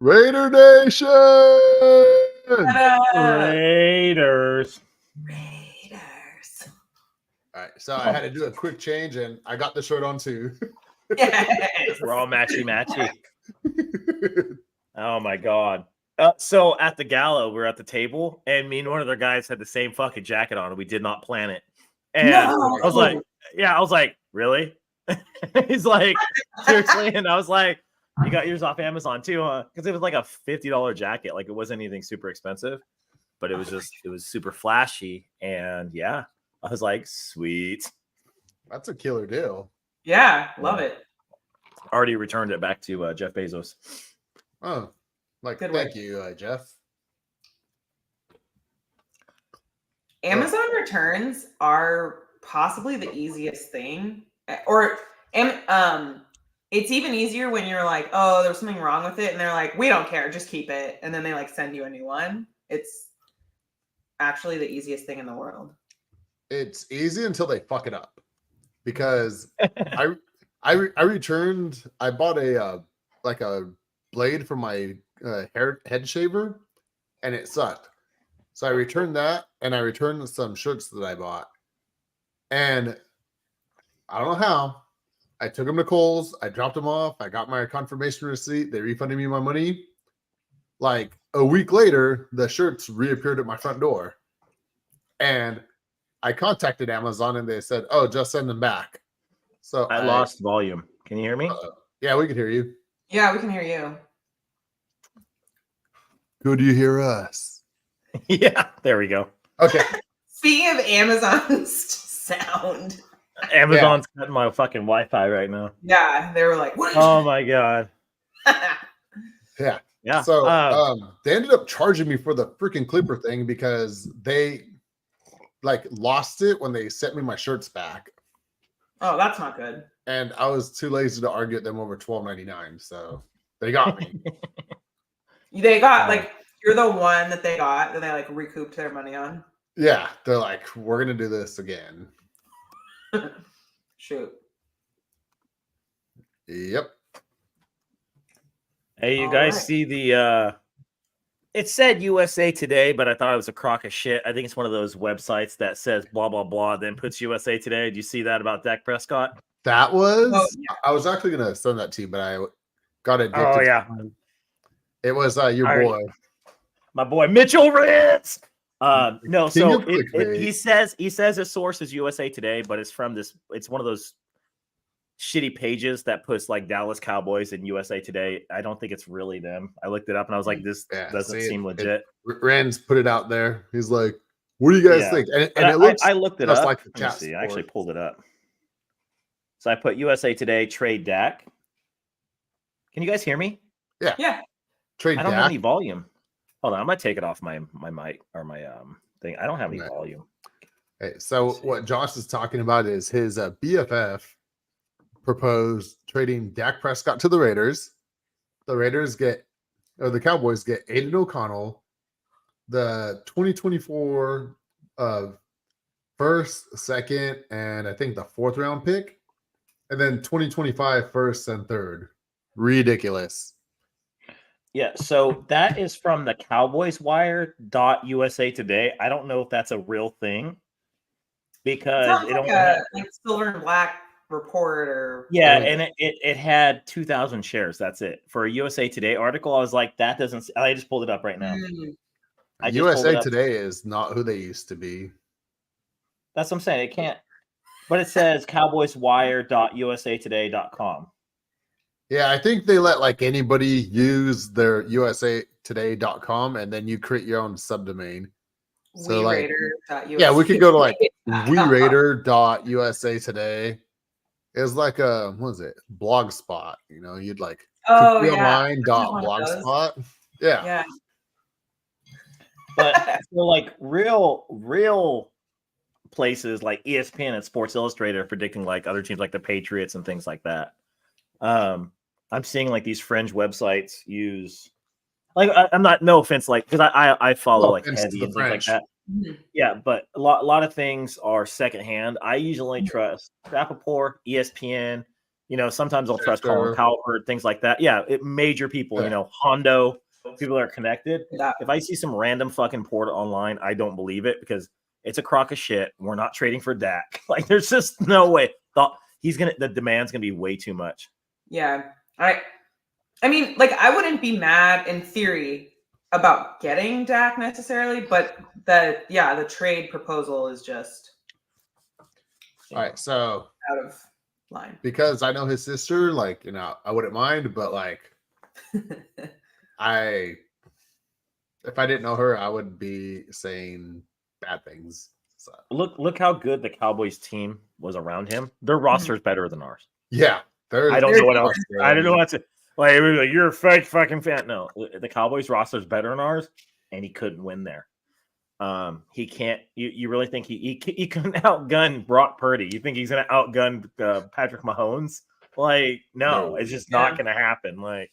Raider Nation! Raiders. All right, so I had to do a quick change, and I got the shirt on too. Yes. We're all matchy. Oh my god. So at the gala, we're at the table, and me and one of the guys had the same fucking jacket on, and we did not plan it. And No. I was like, really? He's like, seriously? And I was like, you got yours off Amazon too, huh? Because it was like a $50 jacket. Like it wasn't anything super expensive, but it was super flashy. And yeah, I was like, sweet. That's a killer deal. Yeah, love it. Already returned it back to Jeff Bezos. Oh, like Good thank work. you, Jeff. Amazon returns are possibly the easiest thing, it's even easier when you're like, oh, there's something wrong with it, and they're like, we don't care, just keep it, and then they like send you a new one. It's actually the easiest thing in the world. It's easy until they fuck it up, because I returned. I bought a like a blade for my head shaver, and it sucked. So I returned that, and I returned some shirts that I bought, and I don't know how. I took them to Kohl's. I dropped them off. I got my confirmation receipt. They refunded me my money. Like a week later, the shirts reappeared at my front door, and I contacted Amazon, and they said, "Oh, just send them back." So I lost volume. Can you hear me? Yeah, we can hear you. Yeah, we can hear you. Could you hear us? Yeah, there we go. Okay. Speaking of Amazon's sound. Amazon's cutting my fucking Wi-Fi right now. Yeah, they were like, what? Oh my god. Yeah. So they ended up charging me for the freaking clipper thing because they like lost it when they sent me my shirts back. Oh, that's not good. And I was too lazy to argue with them over $12.99, so they got me. They got like, you're the one that they got that they like recouped their money on. Yeah, they're like, we're gonna do this again. Shoot. Yep. Hey, you guys see the it said USA Today, but I thought it was a crock of shit. I think it's one of those websites that says blah blah blah, then puts USA Today. Do you see that about Dak Prescott? That was I was actually gonna send that to you, but I got addicted. Oh yeah. It was your boy. My boy Mitchell Ritz. No, so he says his source is USA Today, but it's from it's one of those shitty pages that puts like Dallas Cowboys and USA Today. I don't think it's really them. I looked it up and I was like, this doesn't seem legit. Rand's put it out there. He's like, what do you guys think? And it looks I looked it up. like Let me see. I actually pulled it up. So I put USA Today trade Dak. Can you guys hear me? Yeah. Trade I don't Dak. have any volume. Hold on, I'm gonna take it off my mic or my thing. I don't have any volume. Okay, so what Josh is talking about is his BFF proposed trading Dak Prescott to the Raiders. The Cowboys get Aiden O'Connell, the 2024 first, second, and I think the 4th round pick, and then 2025 first and third. Ridiculous. Yeah, so that is from the CowboysWire.USA Today. I don't know if that's a real thing because it only had like silver and black report or and it had 2,000 shares. That's it for a USA Today article. I was like, that doesn't. I just pulled it up right now. USA Today is not who they used to be. That's what I'm saying. It can't. But it says CowboysWire.USAToday.com. Yeah, I think they let like anybody use their usatoday.com and then you create your own subdomain. So like, yeah, we could go to like WeRaider.USA It's like a blogspot, you'd like online.blogspot. Yeah. But so like real places like ESPN and Sports Illustrated are predicting like other teams like the Patriots and things like that. I'm seeing like these fringe websites use like I'm not no offense like because I follow like heavy and things like that. Yeah, but a lot of things are secondhand. I usually trust Rappaport, ESPN, sometimes I'll trust Colin Cowherd, things like that. Yeah, major people, Hondo, people that are connected. Yeah. If I see some random fucking port online, I don't believe it because it's a crock of shit. We're not trading for Dak. Like, there's just no way. The demand's gonna be way too much. Yeah. I mean, like, I wouldn't be mad in theory about getting Dak necessarily, but the trade proposal is just All right, so out of line. because I know his sister, like, I wouldn't mind, but like, if I didn't know her, I would be saying bad things. So Look how good the Cowboys team was around him. Their roster's better than ours. yeah, I don't know what else. I don't know what to like. You're a fake fucking fan. No, the Cowboys roster's better than ours, and he couldn't win there. He can't. You really think he couldn't outgun Brock Purdy? You think he's gonna outgun Patrick Mahomes? Like, no, it's just not gonna happen. Like,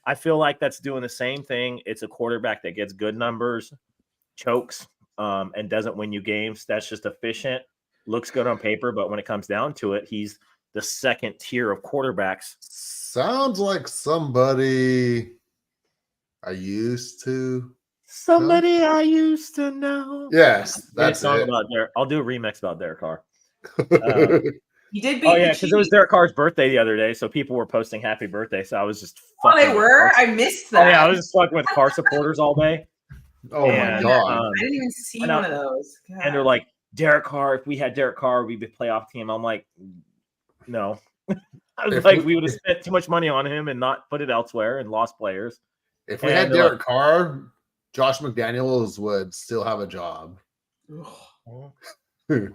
I feel like that's doing the same thing. It's a quarterback that gets good numbers, chokes, and doesn't win you games. That's just efficient. Looks good on paper, but when it comes down to it, he's the second tier of quarterbacks. Sounds like somebody I used to. Somebody I used to know. Yes, that's song it. about Derek. I'll do a remix about Derek Carr. He did beat. Oh yeah, because it was Derek Carr's birthday the other day, so people were posting happy birthday. So I was just. Oh, they were. I missed that. Oh, yeah, I was just fucking with Carr supporters all day. Oh my god! I didn't even see one of those. God. And they're like, Derek Carr. If we had Derek Carr, we'd be a playoff team. I'm like, no. I was like, we would have spent too much money on him and not put it elsewhere and lost players. If we had Derek Carr, Josh McDaniels would still have a job. That's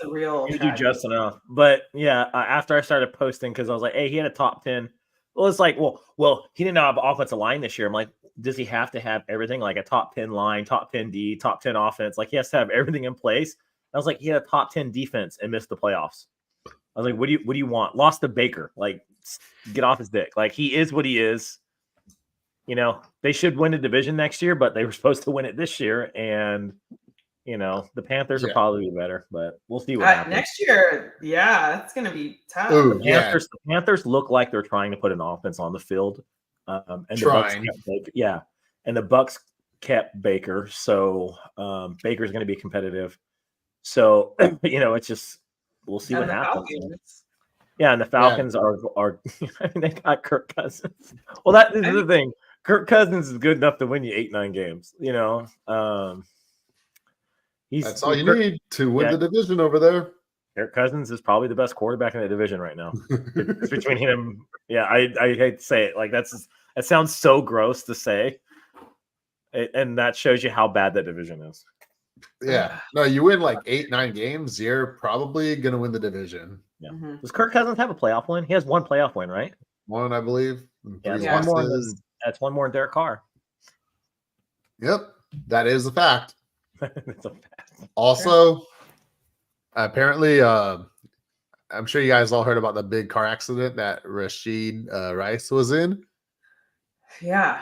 the real. You do just enough. But yeah, after I started posting, because I was like, hey, he had a top 10. Well, it's like, well, he didn't have an offensive line this year. I'm like, does he have to have everything, like a top 10 line, top 10 D, top 10 offense? Like, he has to have everything in place. I was like, he had a top 10 defense and missed the playoffs. I was like, what do you want? Lost to Baker. Like, get off his dick. Like, he is what he is. They should win the division next year, but they were supposed to win it this year. And, the Panthers will probably be better, but we'll see what happens. Next year, that's going to be tough. Ooh, the Panthers look like they're trying to put an offense on the field. And the Bucks kept Baker. So Baker's going to be competitive. So, it's just, we'll see what happens. Yeah, and the Falcons are they got Kirk Cousins. Well, that is the thing. Kirk Cousins is good enough to win you 8-9 games. That's all you need to win the division over there. Kirk Cousins is probably the best quarterback in the division right now. It's between him. Yeah, I hate to say it. Like, that sounds so gross to say, and that shows you how bad that division is. Yeah, no, you win like 8-9 games, you're probably gonna win the division. Yeah. Does Kirk Cousins have a playoff win? He has one playoff win, right? One, I believe. Yeah, that's one more than Derek Carr. Yep, that is a fact. It's a fact. Also, apparently, I'm sure you guys all heard about the big car accident that Rashid Rice was in. Yeah.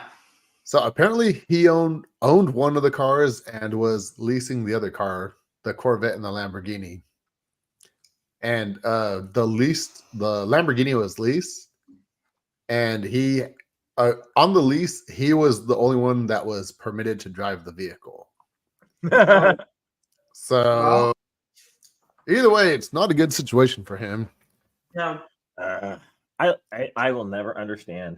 So apparently he owned one of the cars and was leasing the other car, the Corvette and the Lamborghini. And the Lamborghini was leased, and he on the lease, he was the only one that was permitted to drive the vehicle. So either way, it's not a good situation for him. No. I will never understand.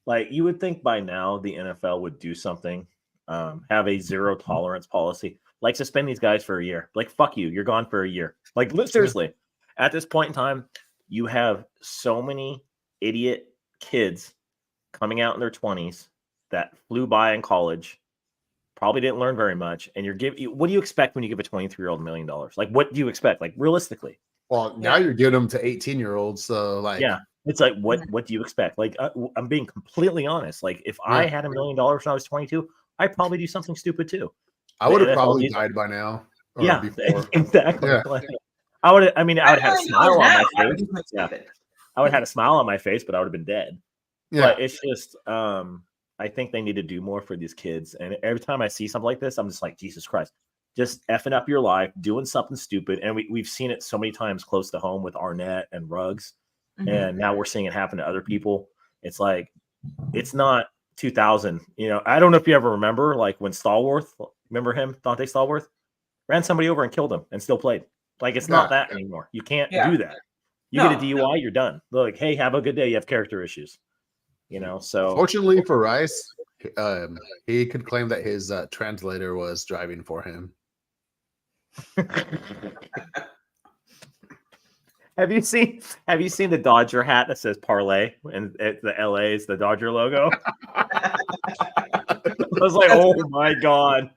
Like, you would think by now the NFL would do something, have a zero tolerance policy, like suspend these guys for a year. Like, fuck you, you're gone for a year. Like, seriously, at this point in time, you have so many idiot kids coming out in their 20s that flew by in college, probably didn't learn very much, and what do you expect when you give a 23-year-old $1 million? Like, what do you expect? Like, realistically? Well, now you're giving them to 18-year-olds, so like, yeah. It's like, what do you expect? Like, I'm being completely honest. Like, if I had $1 million when I was 22, I'd probably do something stupid too. I would have probably died by now. Yeah, before. Exactly. Yeah. Like, I would have had a smile on my face. Yeah. I would have had a smile on my face, but I would have been dead. Yeah. But it's just, I think they need to do more for these kids. And every time I see something like this, I'm just like, Jesus Christ. just effing up your life, doing something stupid. And we've seen it so many times close to home with Arnett and Ruggs. And now we're seeing it happen to other people. It's like, it's not 2000. You know, I don't know if you ever remember, like when Stallworth, remember him, Dante Stallworth, ran somebody over and killed him and still played. Like, it's not that anymore. You can't do that. You get a DUI, you're done. They're like, hey, have a good day. You have character issues. You know, so. Fortunately for Rice, he could claim that his translator was driving for him. Have you seen the Dodger hat that says parlay and the LA is the Dodger logo? I was like, oh my God.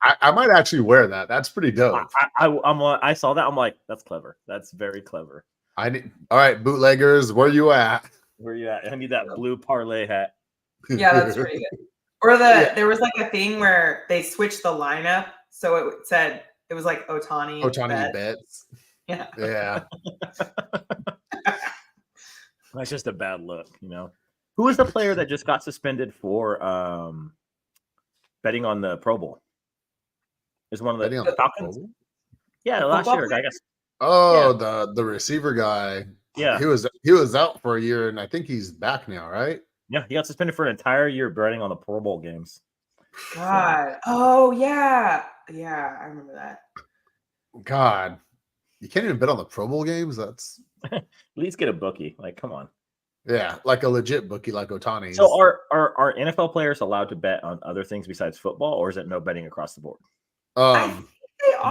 I might actually wear that. That's pretty dope. I saw that. I'm like, that's clever. That's very clever. All right, bootleggers, where you at? Where you at? I need that blue parlay hat. Yeah, that's pretty good. Or there was like a thing where they switched the lineup, so it said it was like Ohtani bets. Yeah. Yeah. That's just a bad look, you know. Who was the player that just got suspended for betting on the Pro Bowl? Is one of the Falcons? Yeah, last year, I guess. Oh, yeah. the receiver guy. Yeah, he was out for a year, and I think he's back now, right? Yeah, he got suspended for an entire year betting on the Pro Bowl games. God. Oh yeah, I remember that. God, you can't even bet on the Pro Bowl games. That's at least get a bookie. Like, come on. Yeah, like a legit bookie, like Ohtani. So, are NFL players allowed to bet on other things besides football, or is it no betting across the board?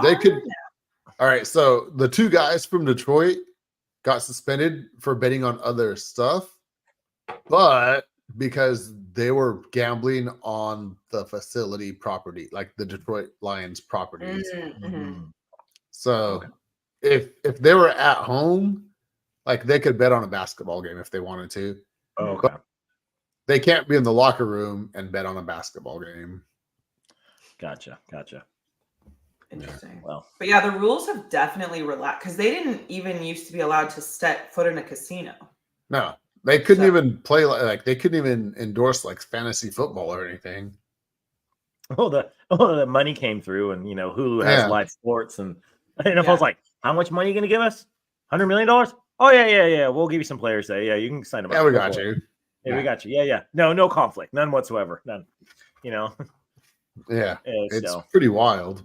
They could. All right, so the two guys from Detroit got suspended for betting on other stuff, but because they were gambling on the facility property, like the Detroit Lions properties. Mm-hmm. So if they were at home, like they could bet on a basketball game if they wanted to. Okay. But they can't be in the locker room and bet on a basketball game. Gotcha. Interesting. Yeah. Well, but yeah, the rules have definitely relaxed because they didn't even used to be allowed to step foot in a casino. No, they couldn't even play like they couldn't even endorse like fantasy football or anything. The money came through, and you know Hulu has live sports, and I was like, "How much money are you going to give us? $100 million? Oh yeah. We'll give you some players there. Yeah, you can sign them up. Yeah, we got you. Yeah, we got you. Yeah. No conflict, none whatsoever. None. You know. Yeah, it's pretty wild.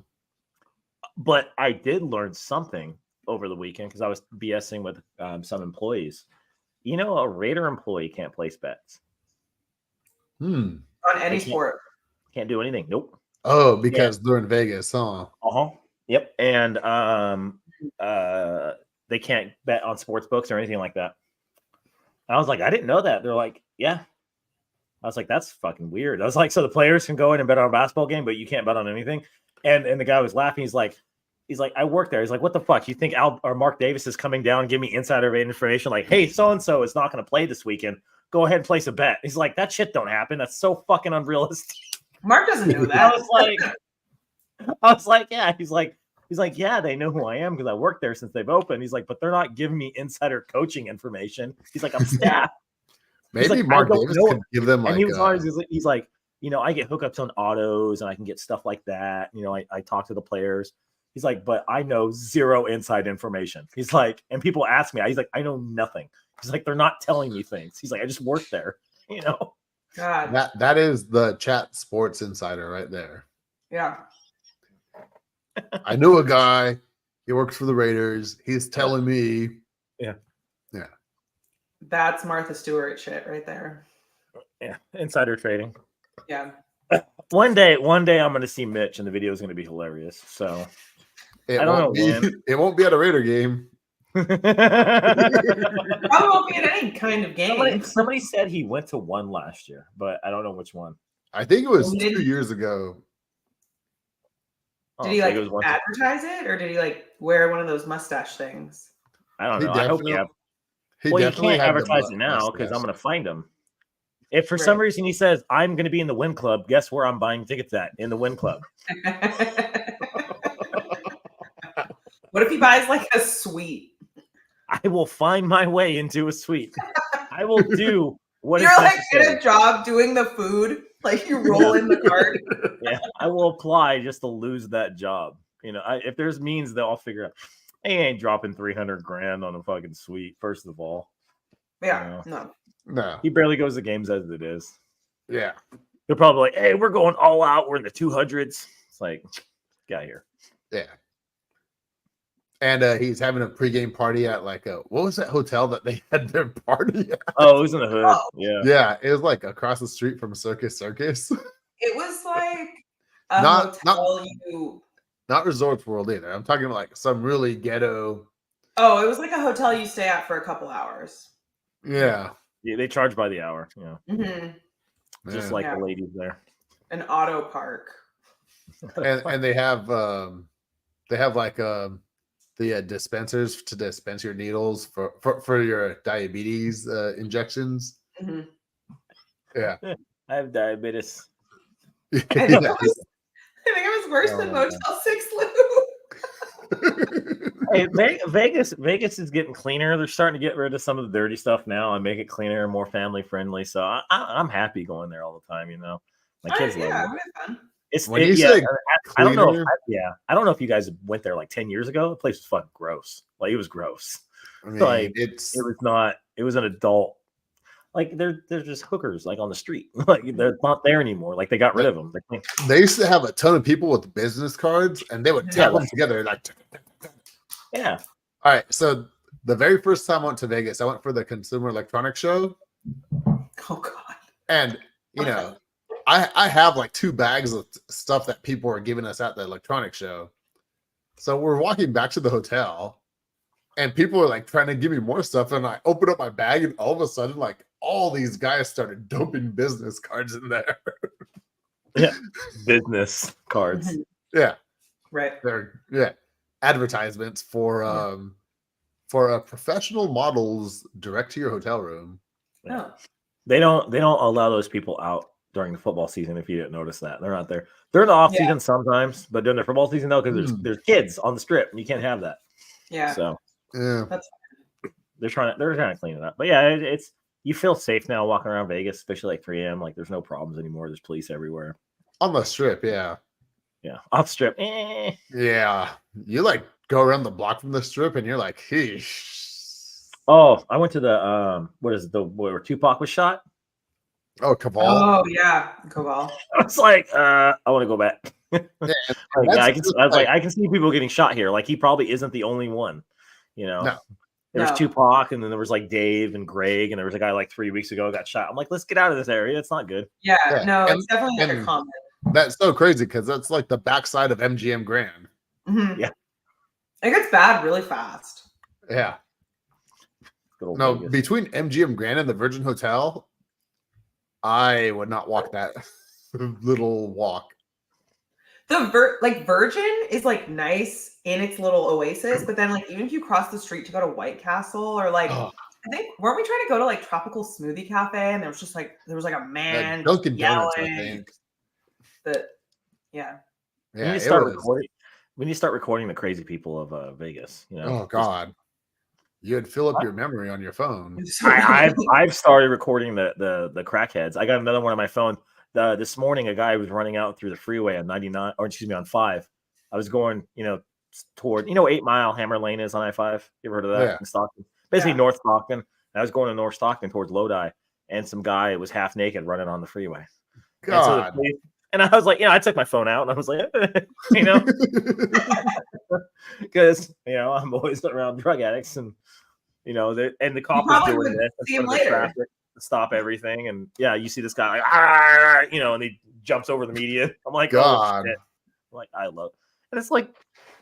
But I did learn something over the weekend because I was BSing with some employees. You know, a Raider employee can't place bets. On any sport. Can't do anything. Nope. Oh, because they're in Vegas, huh? Yep. And they can't bet on sports books or anything like that. I was like, I didn't know that. They're like, yeah. I was like, that's fucking weird. I was like, so the players can go in and bet on a basketball game, but you can't bet on anything. And the guy was laughing. He's like, I work there. He's like, what the fuck? You think Mark Davis is coming down and give me insider information? Like, hey, so-and-so is not going to play this weekend. Go ahead and place a bet. He's like, that shit don't happen. That's so fucking unrealistic. Mark doesn't know that. I was like, yeah. He's like, yeah, they know who I am because I worked there since they've opened. He's like, but they're not giving me insider coaching information. He's like, I'm staff. Maybe like, Mark Davis could give them like. And he was always, he's like, you know, I get hookups on autos and I can get stuff like that. You know, I talk to the players. He's like, but I know zero inside information. He's like, and people ask me, he's like, I know nothing. He's like, they're not telling me things. He's like, I just work there, you know? God. That is the chat sports insider right there. Yeah. I knew a guy. He works for the Raiders. He's telling me. Yeah. That's Martha Stewart shit right there. Yeah. Insider trading. Yeah. One day I'm going to see Mitch and the video is going to be hilarious. So I don't know when. It won't be at a Raider game. Probably won't be at any kind of game. Somebody said he went to one last year, but I don't know which one. I think it was 2 years ago. Did he like advertise it, or did he like wear one of those mustache things? I don't know. I hope he have. Well, you can't advertise it now because I'm going to find him. If for some reason he says, I'm going to be in the Win Club, guess where I'm buying tickets at? In the Win Club. What if he buys like a suite? I will find my way into a suite. I will do what You're is like in necessary? a job doing the food, like you roll in the cart. Yeah, I will apply just to lose that job. If there's means, they'll all figure out. He ain't dropping 300 grand on a fucking suite. First of all, Yeah, no. No. he barely goes to games as it is. Yeah. They're probably like, "Hey, we're going all out. We're in the 200s." It's like, get out of here. Yeah. And he's having a pregame party at like what was that hotel that they had their party at? Oh, it was in the hood. Oh. Yeah. Yeah, it was like across the street from Circus. It was like a Not- hotel you. Not Resorts World either. I'm talking about like some really ghetto. Oh, it was like a hotel you stay at for a couple hours. Yeah. Yeah, they charge by the hour. Hmm. Just Yeah. like Yeah. the ladies there. An auto park. and they have like the dispensers to dispense your needles for your diabetes injections. Hmm. Yeah. I have diabetes. I think it was worse Oh than my Motel 6 Lou. Hey, Vegas is getting cleaner. They're starting to get rid of some of the dirty stuff now and make it cleaner and more family friendly. So I'm happy going there all the time. My kids love Yeah, it. it was fun. When you say I don't know. cleaner, I don't know if you guys went there like 10 years ago. The place was fucking gross. Like it was gross. I mean, like, it's It was not. It was an adult. Like they're just hookers like on the street. Like they're not there anymore. Like they got rid of them. they used to have a ton of people with business cards, and they would tap them together like. Yeah. All right, so the very first time I went to Vegas, I went for the Consumer Electronics Show, Oh god. and I have like 2 bags of stuff that people are giving us at the electronics show. So we're walking back to the hotel, and people are like trying to give me more stuff, and I open up my bag, and all of a sudden, like all these guys started dumping business cards in there. Yeah. Business cards. Mhm. Yeah, Right. they're advertisements for professional models direct to your hotel room. No. They don't allow those people out during the football season. If you didn't notice that, they're not there. They're in the off season sometimes, but during the football season, no, because there's kids on the strip, and you can't have that. Yeah. So Yeah, they're trying to clean it up. But yeah, it's you feel safe now walking around Vegas, especially like 3 a.m. Like there's no problems anymore. There's police everywhere. on the strip. Yeah, Off strip. yeah. You like go around the block from the strip, and you're like, "Heesh." Oh, I went to the where Tupac was shot. Oh, Cabal. Oh yeah, Cobal. I was like, I want to go back. Yeah, I can see people getting shot here. Like he probably isn't the only one. No. There's No. Tupac, and then there was like Dave and Greg, and there was a guy like 3 weeks ago got shot. I'm like, let's get out of this area. It's not good. Yeah, Yeah, no, and- it's definitely like a and- comment. That's so crazy because that's like the backside of MGM Grand. Mhm. Yeah. It gets bad really fast. Yeah. Good old No, Vegas. between MGM Grand and the Virgin Hotel, I would not walk that little walk. The Virgin is like nice in its little oasis, but then like even if you cross the street to go to White Castle or like Oh, I think weren't we trying to go to like Tropical Smoothie Cafe and there was like a man like Dunkin' Donuts, I yelling think. that yeah. we Yeah, need to it start was. recording. We need to start recording the crazy people of Vegas. Oh God, you'd fill up your memory on your phone. I've started recording the crackheads. I got another one on my phone. This morning, a guy was running out through the freeway on 99, or excuse me, on 5. I was going, toward 8 Mile Hammer Lane is on I-5. You ever heard of that Yeah. in Stockton? Basically Yeah. North Stockton. I was going to North Stockton towards Lodi, and some guy was half naked running on the freeway. God. And I was like, I took my phone out and I was like, because I'm always around drug addicts, and the cop was probably doing would this see in him front of the later. traffic to stop everything, and you see this guy like, and he jumps over the median. I'm like, God. oh shit! I'm like, I love, and it's like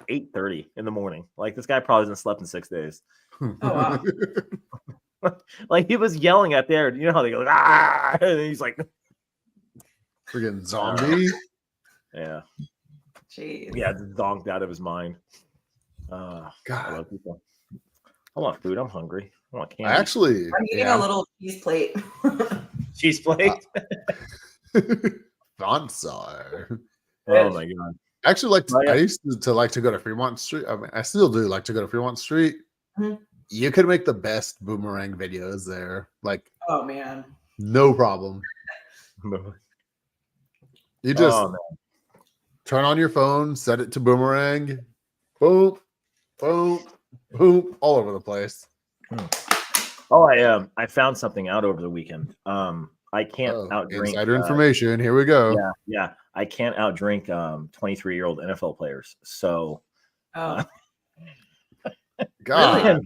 8:30 in the morning. Like this guy probably hasn't slept in 6 days. Oh wow. Like he was yelling at there. You know how they go, ah, and he's like, Freaking zombie. yeah, Jeez. yeah, zonked out of his mind. I God. love people. I want food. I'm hungry. I want candy. I actually, I'm eating a little cheese plate. Cheese plate. Bonsar. Oh my god. I actually like to, Oh, yeah. I used to like to go to Fremont Street. I mean, I still do like to go to Fremont Street. Mhm. You could make the best boomerang videos there. Like Oh man. No problem. You just Oh, man. turn on your phone, set it to boomerang, boom, boom, boom, all over the place. Oh, I found something out over the weekend. I can't outdrink Insider information. Here we go. Yeah. I can't outdrink 23-year-old NFL players. So, Oh, God.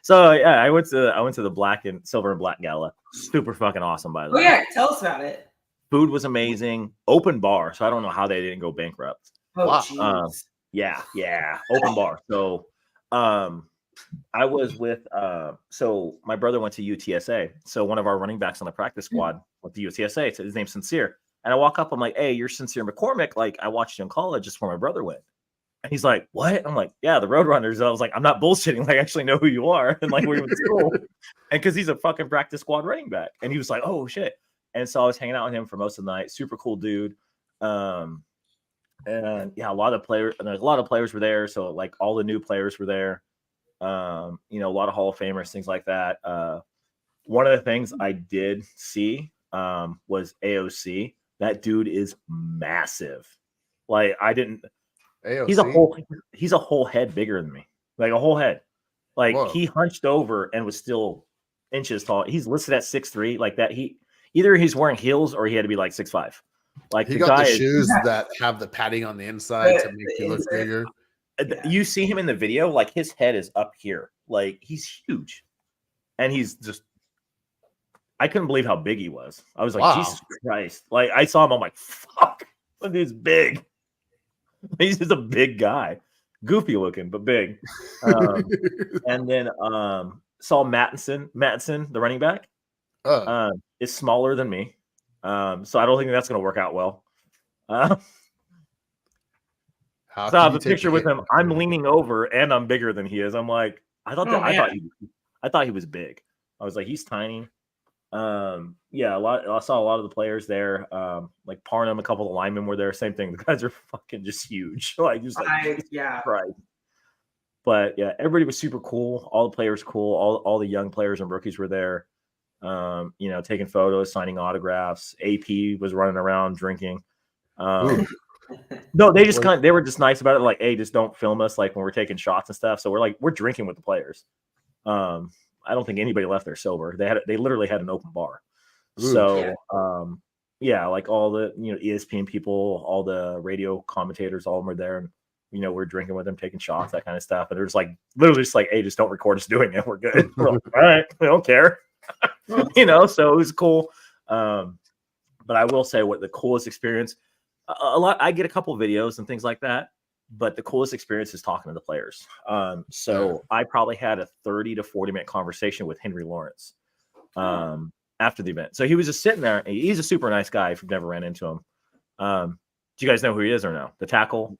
so yeah, I went to the black and silver and black gala. Super fucking awesome, by the way. yeah. Tell us about it. Food was amazing. Open bar, so I don't know how they didn't go bankrupt. Oh, Wow. jeez. Yeah, open bar. So, I was with so my brother went to UTSA. So one of our running backs on the practice squad went to UTSA. So his name's Sincere. And I walk up, I'm like, hey, you're Sincere McCormick. Like, I watched you in college just where my brother went. And he's like, what? I'm like, yeah, the Roadrunners. I was like, I'm not bullshitting. Like, I actually know who you are. And like, we went to school. And because he's a fucking practice squad running back. And he was like, oh shit. And so I was hanging out with him for most of the night. Super cool dude. And yeah, a lot of players were there. So like all the new players were there. A lot of Hall of Famers, things like that. One of the things I did see was AOC. That dude is massive. Like I didn't. AOC? He's a whole head bigger than me. Like a whole head. Like Whoa. He hunched over and was still inches tall. He's listed at 6'3". Like that. Either he's wearing heels or he had to be like 6'5". Like he the got guy the shoes that have the padding on the inside to make you look bigger. You see him in the video, like his head is up here. Like he's huge. And he's just I couldn't believe how big he was. I was like, wow. Jesus Christ. Like I saw him, I'm like, fuck. Look, he's big. He's just a big guy. Goofy looking, but big. And then saw Mattison, the running back. Is smaller than me. So I don't think that's gonna work out well. So I have a picture with him. I'm leaning over and I'm bigger than he is. I'm like, I thought he was big. I was like, he's tiny. I saw a lot of the players there. Like Parnham, a couple of linemen were there. Same thing. The guys are fucking just huge. Like just like right. But yeah, everybody was super cool. All the players cool. All the young players and rookies were there. Taking photos, signing autographs. AP was running around drinking. No, they were just nice about it. Like, hey, just don't film us like when we're taking shots and stuff. So we're drinking with the players. I don't think anybody left there sober. They literally had an open bar. So like all the ESPN people, all the radio commentators, all of them were there, and we're drinking with them, taking shots, that kind of stuff. And they're just like literally just like, hey, just don't record us doing it. We're good. We're like, all right, we don't care. So it was cool. But I will say what the coolest experience. I get a couple of videos and things like that, but the coolest experience is talking to the players. I probably had a 30 to 40-minute conversation with Henry Lawrence after the event. So he was just sitting there. He's a super nice guy if you've never ran into him. Do you guys know who he is or no? The tackle.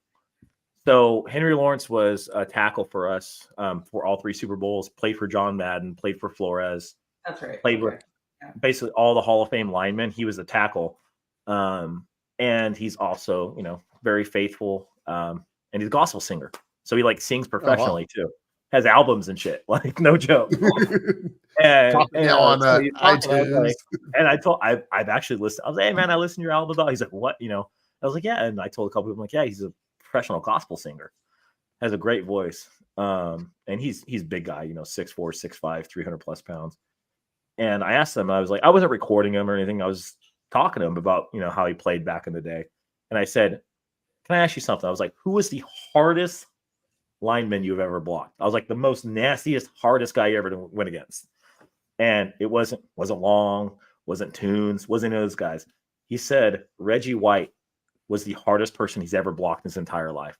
So Henry Lawrence was a tackle for us for all 3 Super Bowls, played for John Madden, played for Flores. That's right. Played with basically all the Hall of Fame linemen. He was a tackle. And he's also, very faithful. And he's a gospel singer. So he like sings professionally too. Has albums and shit. Like no joke. and on iTunes. I've actually listened. I was like, hey man, I listened to your album. He's like, what? I was like, yeah. And I told a couple people, like, yeah, he's a professional gospel singer. Has a great voice. And he's a big guy, 6'4", 6'5", 300 plus pounds. And I asked him, I was like, I wasn't recording him or anything. I was talking to him about, how he played back in the day. And I said, can I ask you something? I was like, who was the hardest lineman you've ever blocked? I was like, the most nastiest, hardest guy you ever went against. And it wasn't Long, wasn't Tunes, wasn't those guys. He said Reggie White was the hardest person he's ever blocked in his entire life.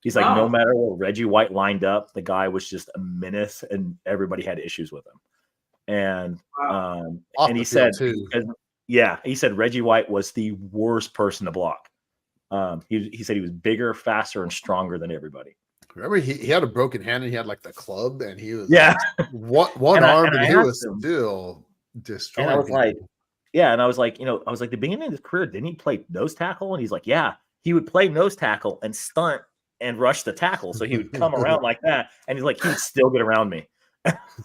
He's like, no matter where Reggie White lined up, the guy was just a menace and everybody had issues with him. And and he said, he said Reggie White was the worst person to block. He said he was bigger, faster, and stronger than everybody. Remember, he had a broken hand and he had like the club, and he was one arm, and he was still destroying. And I was like, and I was like, the beginning of his career, didn't he play nose tackle? And he's like, yeah, he would play nose tackle and stunt and rush the tackle, so he would come around like that, and he's like, he would still get around me.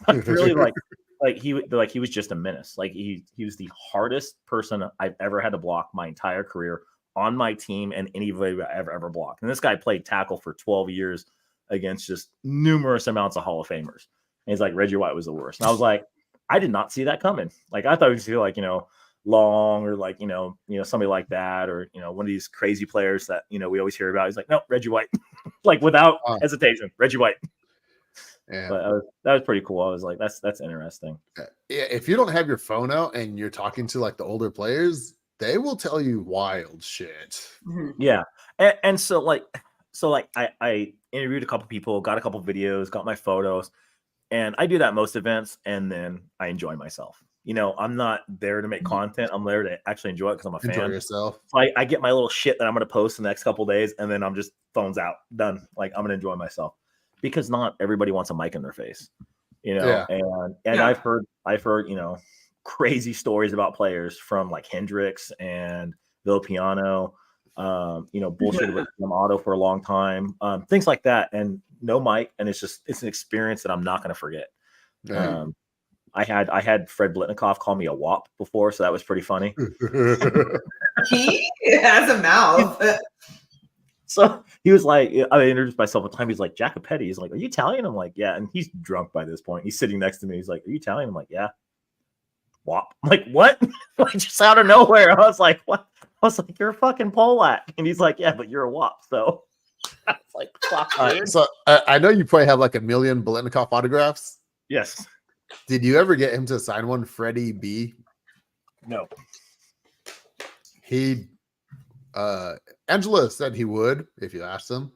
I'm really like he was just a menace. Like he was the hardest person I've ever had to block my entire career on my team and anybody I've ever blocked. And this guy played tackle for 12 years against just numerous amounts of Hall of Famers. And he's like, Reggie White was the worst. And I was like, I did not see that coming. Like I thought it was like, Long or like, somebody like that, or, one of these crazy players that, we always hear about. He's like, no, Reggie White, like without hesitation, Reggie White. Yeah. But that was pretty cool. I was like, that's interesting. Yeah. If you don't have your phone out and you're talking to like the older players, they will tell you wild shit. Yeah. And so I interviewed a couple people, got a couple videos, got my photos, and I do that most events. And then I enjoy myself. I'm not there to make content. I'm there to actually enjoy it because I'm a fan. Enjoy yourself. So I get my little shit that I'm going to post in the next couple of days, and then I'm just phones out, done. Like I'm going to enjoy myself because not everybody wants a mic in their face, Yeah. And Yeah. I've heard crazy stories about players from like Hendricks and Villapiano, bullshit with them auto for a long time, things like that, and no mic, and it's an experience that I'm not going to forget. Yeah. I had Fred Blitnikoff call me a wop before, so that was pretty funny. He has a mouth. So he was like, I introduced myself at the time. He's like, Jacopetti. He's like, are you Italian? I'm like, yeah. And he's drunk by this point. He's sitting next to me. He's like, are you Italian? I'm like, yeah. Wop. I'm like, what? Like just out of nowhere. I was like, what? I was like, you're a fucking Polak. And he's like, yeah, but you're a wop. So I was like, fuck. So I know you probably have like 1 million Biletnikoff autographs. Yes. Did you ever get him to sign one, Freddie B? No. He Angela said he would if you asked him.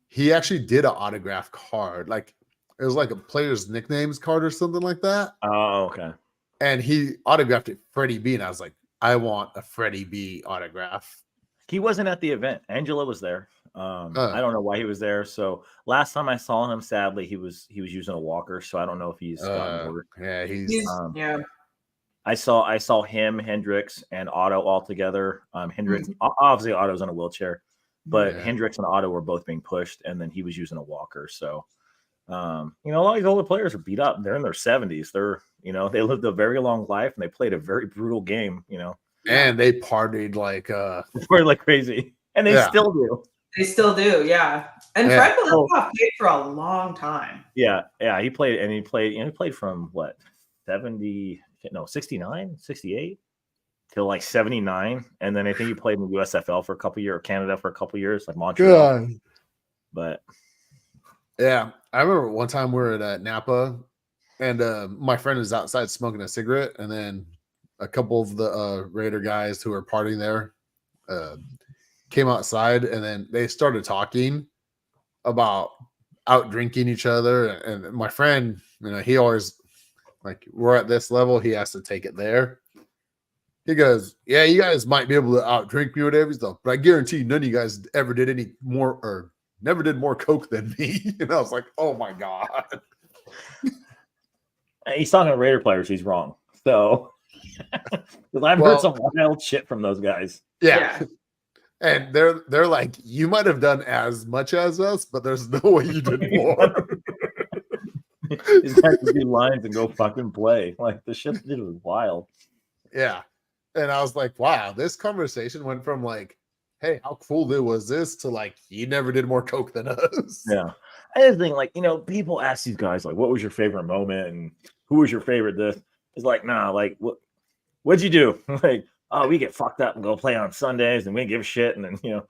He actually did an autograph card. Like it was like a player's nicknames card or something like that. Oh, okay. And he autographed it Freddie B. And I was like, I want a Freddie B autograph. He wasn't at the event. Angela was there. I don't know why he was there. So last time I saw him, sadly, he was using a walker. So I don't know if he's gotten work. Yeah, he's yeah. I saw him, Hendricks, and Otto all together. Hendricks, obviously Otto's in a wheelchair, but Hendricks and Otto were both being pushed, and then he was using a walker. So a lot of these older players are beat up. They're in their 70s. They're they lived a very long life and they played a very brutal game. And they partied like crazy, and they still do. They still do, yeah. And Fred Biletnikoff played for a long time. Yeah. He played from what 69, 68 till like 79, and then I think he played in the USFL for a couple years, Canada for a couple years, like Montreal. God. But yeah, I remember one time we were at Napa, and my friend was outside smoking a cigarette, and then a couple of the Raider guys who were partying there came outside, and then they started talking about out drinking each other. And my friend, he always like, we're at this level, he has to take it there. He goes, yeah, you guys might be able to out drink me or whatever stuff, but I guarantee none of you guys ever did any more or never did more coke than me. And I was like, oh my God. He's talking to Raider players. He's wrong. So I've heard some wild shit from those guys. Yeah. And they're like, you might have done as much as us, but there's no way you did more. He's got to do lines and go fucking play. Like the shit they did was wild. Yeah. And I was like, wow, this conversation went from like, hey, how cool was this to like, you never did more coke than us. Yeah. I just think like, people ask these guys like, what was your favorite moment and who was your favorite this? It's like, nah, like what'd you do? Like, oh, we get fucked up and go play on Sundays and we didn't give a shit. And then,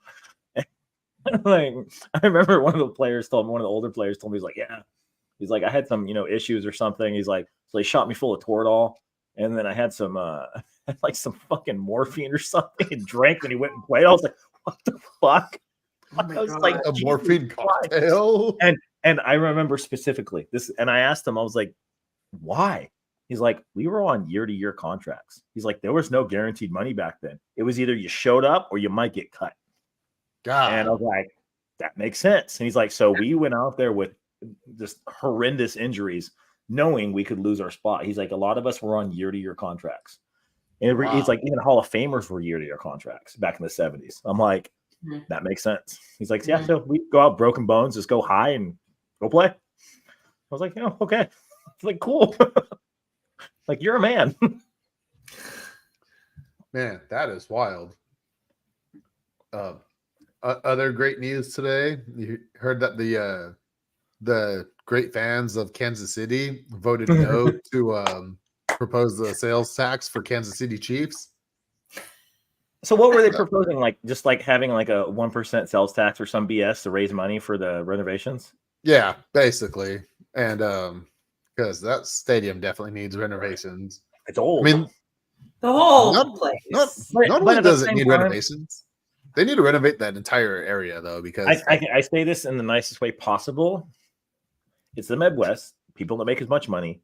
like, I remember one of the older players told me, he's like, yeah. He's like, I had some, issues or something. He's like, so they shot me full of Toradol. And then I had some, like some fucking morphine or something and drank when he went and played. I was like, what the fuck? I was like, a morphine cocktail. And I remember specifically this, and I asked him, I was like, why? He's like, we were on year-to-year contracts. He's like, there was no guaranteed money back then. It was either you showed up or you might get cut. God. And I was like, that makes sense. And he's like, so we went out there with just horrendous injuries, knowing we could lose our spot. He's like, a lot of us were on year-to-year contracts. And he's like, even Hall of Famers were year-to-year contracts back in the 70s. I'm like, that makes sense. He's like, yeah, so we go out broken bones, just go high and go play. I was like, okay. It's like, cool. Like, you're a man. Man, that is wild. Other great news today. You heard that the great fans of Kansas City voted no to propose the sales tax for Kansas City Chiefs. So what were they proposing? Like, just like having like a 1% sales tax or some BS to raise money for the renovations? Yeah, basically. And because that stadium definitely needs renovations. It's old. I mean, The whole not place. not only at the does it same need time- renovations, they need to renovate that entire area though, because I say this in the nicest way possible. It's the Midwest. People don't make as much money.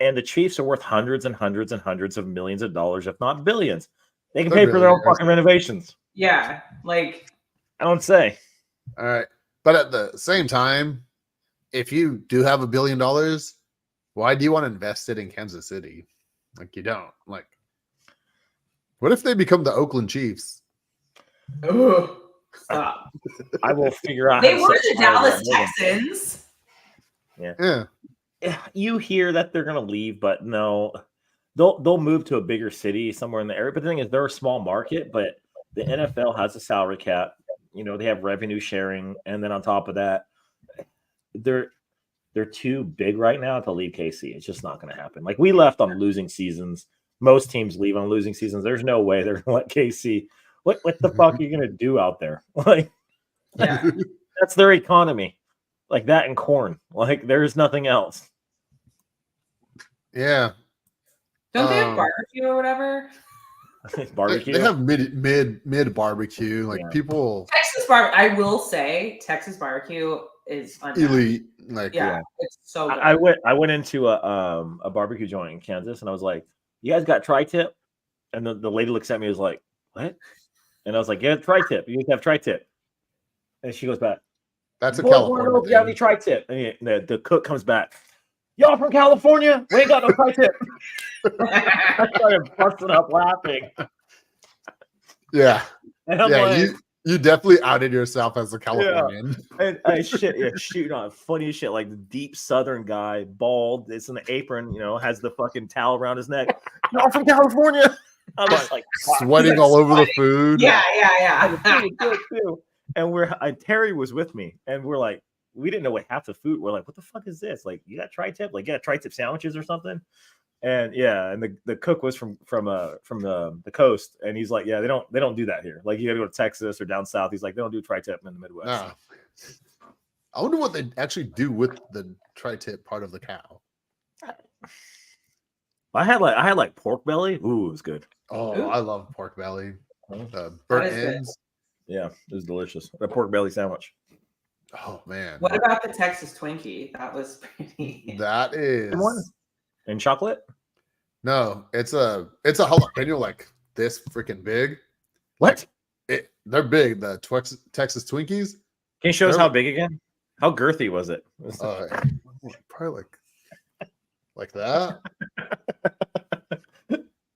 And the Chiefs are worth hundreds and hundreds and hundreds of millions of dollars, if not billions. They can They're pay for their own billionaires. fucking renovations. Yeah, like I don't say. all right. But at the same time, if you do have $1 billion, why do you want to invest it in Kansas City? Like you don't. Like, what if they become the Oakland Chiefs? ugh, stop. I will figure out. They how to were set the fire to Dallas that building. Texans. Yeah. You hear that they're going to leave, but no, they'll move to a bigger city somewhere in the area. But the thing is, they're a small market, but the NFL has a salary cap. You know, they have revenue sharing, and then on top of that, they're too big right now to leave KC. It's just not going to happen. Like, we left on losing seasons. Most teams leave on losing seasons. There's no way they're going to let KC. What the fuck are you going to do out there? Like, Yeah. that's their economy. Like that and corn. Like, there's nothing else. Yeah. Don't they have barbecue or whatever? Barbecue. They have mid barbecue. Like Yeah. people Texas barbecue. I will say, Texas barbecue is unmatched. elite. Like Yeah, it's so good. I went into a barbecue joint in Kansas, and I was like, "You guys got tri-tip?" And the lady looks at me and was like, "What?" And I was like, "Yeah, tri-tip. You guys have tri-tip." And she goes back, that's a "Boys wanna know California if you have any thing. tri-tip." And the cook comes back, "Y'all from California? We ain't got no tri-tip." I started busting up laughing, Yeah. and I'm Yeah, like, you definitely outed yourself as a Californian. and I shooting on funny as shit, like the deep Southern guy, bald, it's in the apron, you know, has the fucking towel around his neck. Y'all from California? I'm just like Sweating all over the food. yeah. too. And Terry was with me, and we're like, we didn't know what half the food. We're like, what the fuck is this? Like, you got tri-tip? Like, yeah, tri-tip sandwiches or something? And yeah, and the cook was from the coast, and he's like, yeah, they don't do that here. Like, you got to go to Texas or down south. He's like, they don't do tri-tip in the Midwest. No. I wonder what they actually do with the tri-tip part of the cow. I had like pork belly. Ooh, it was good. Oh, Ooh. I love pork belly. Burnt That is good. ends. Yeah, it was delicious. That pork belly sandwich. Oh man. What about the Texas Twinkie? That was pretty. That is One. And chocolate? no, it's a jalapeno like this freaking big. What? They're big, the Texas Twinkies. Can you show us They're- how big again? How girthy was it? Probably like that.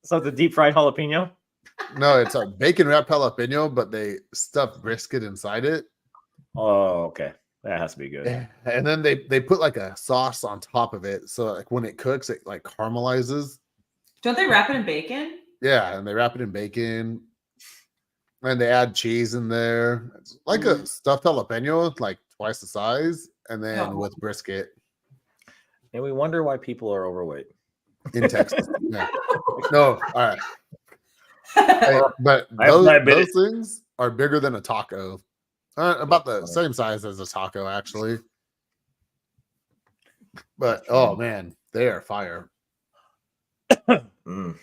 So it's a deep fried jalapeno? No, it's a bacon wrapped jalapeno, but they stuff brisket inside it. Oh, okay. That has to be good. And then they put like a sauce on top of it. So like when it cooks, it like caramelizes. Don't they wrap it in bacon? Yeah, and they wrap it in bacon. And they add cheese in there. It's like a stuffed jalapeno, like twice the size, and then Oh. with brisket And we wonder why people are overweight. in Texas. Yeah. No, all right. Hey, but I have those diabetes. things are bigger than a taco. About the Funny. same size as a taco, actually. But oh man, they are fire. Mm.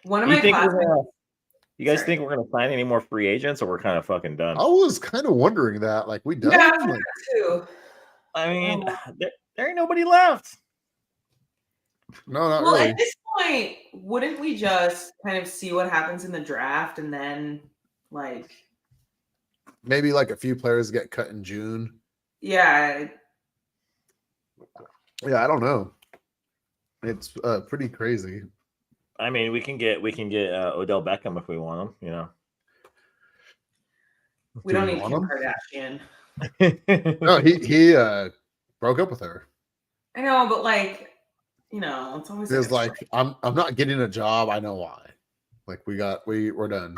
One of You my think we're classmates. gonna, you guys Sorry. think we're gonna sign any more free agents, or we're kind of fucking done? I was kind of wondering that. Like, we done? Yeah, I Like, wonder too. I mean, there ain't nobody left. no, not Well, really. at this point, wouldn't we just kind of see what happens in the draft and then, like, Maybe like a few players get cut in June. yeah, Yeah, I don't know. It's pretty crazy. I mean, we can get Odell Beckham if we want him. You we Do don't we need want Kim him? Kardashian. know. No, he broke up with her. I know, but like, it's always It's like, like I'm not getting a job. I know why. Like we're done.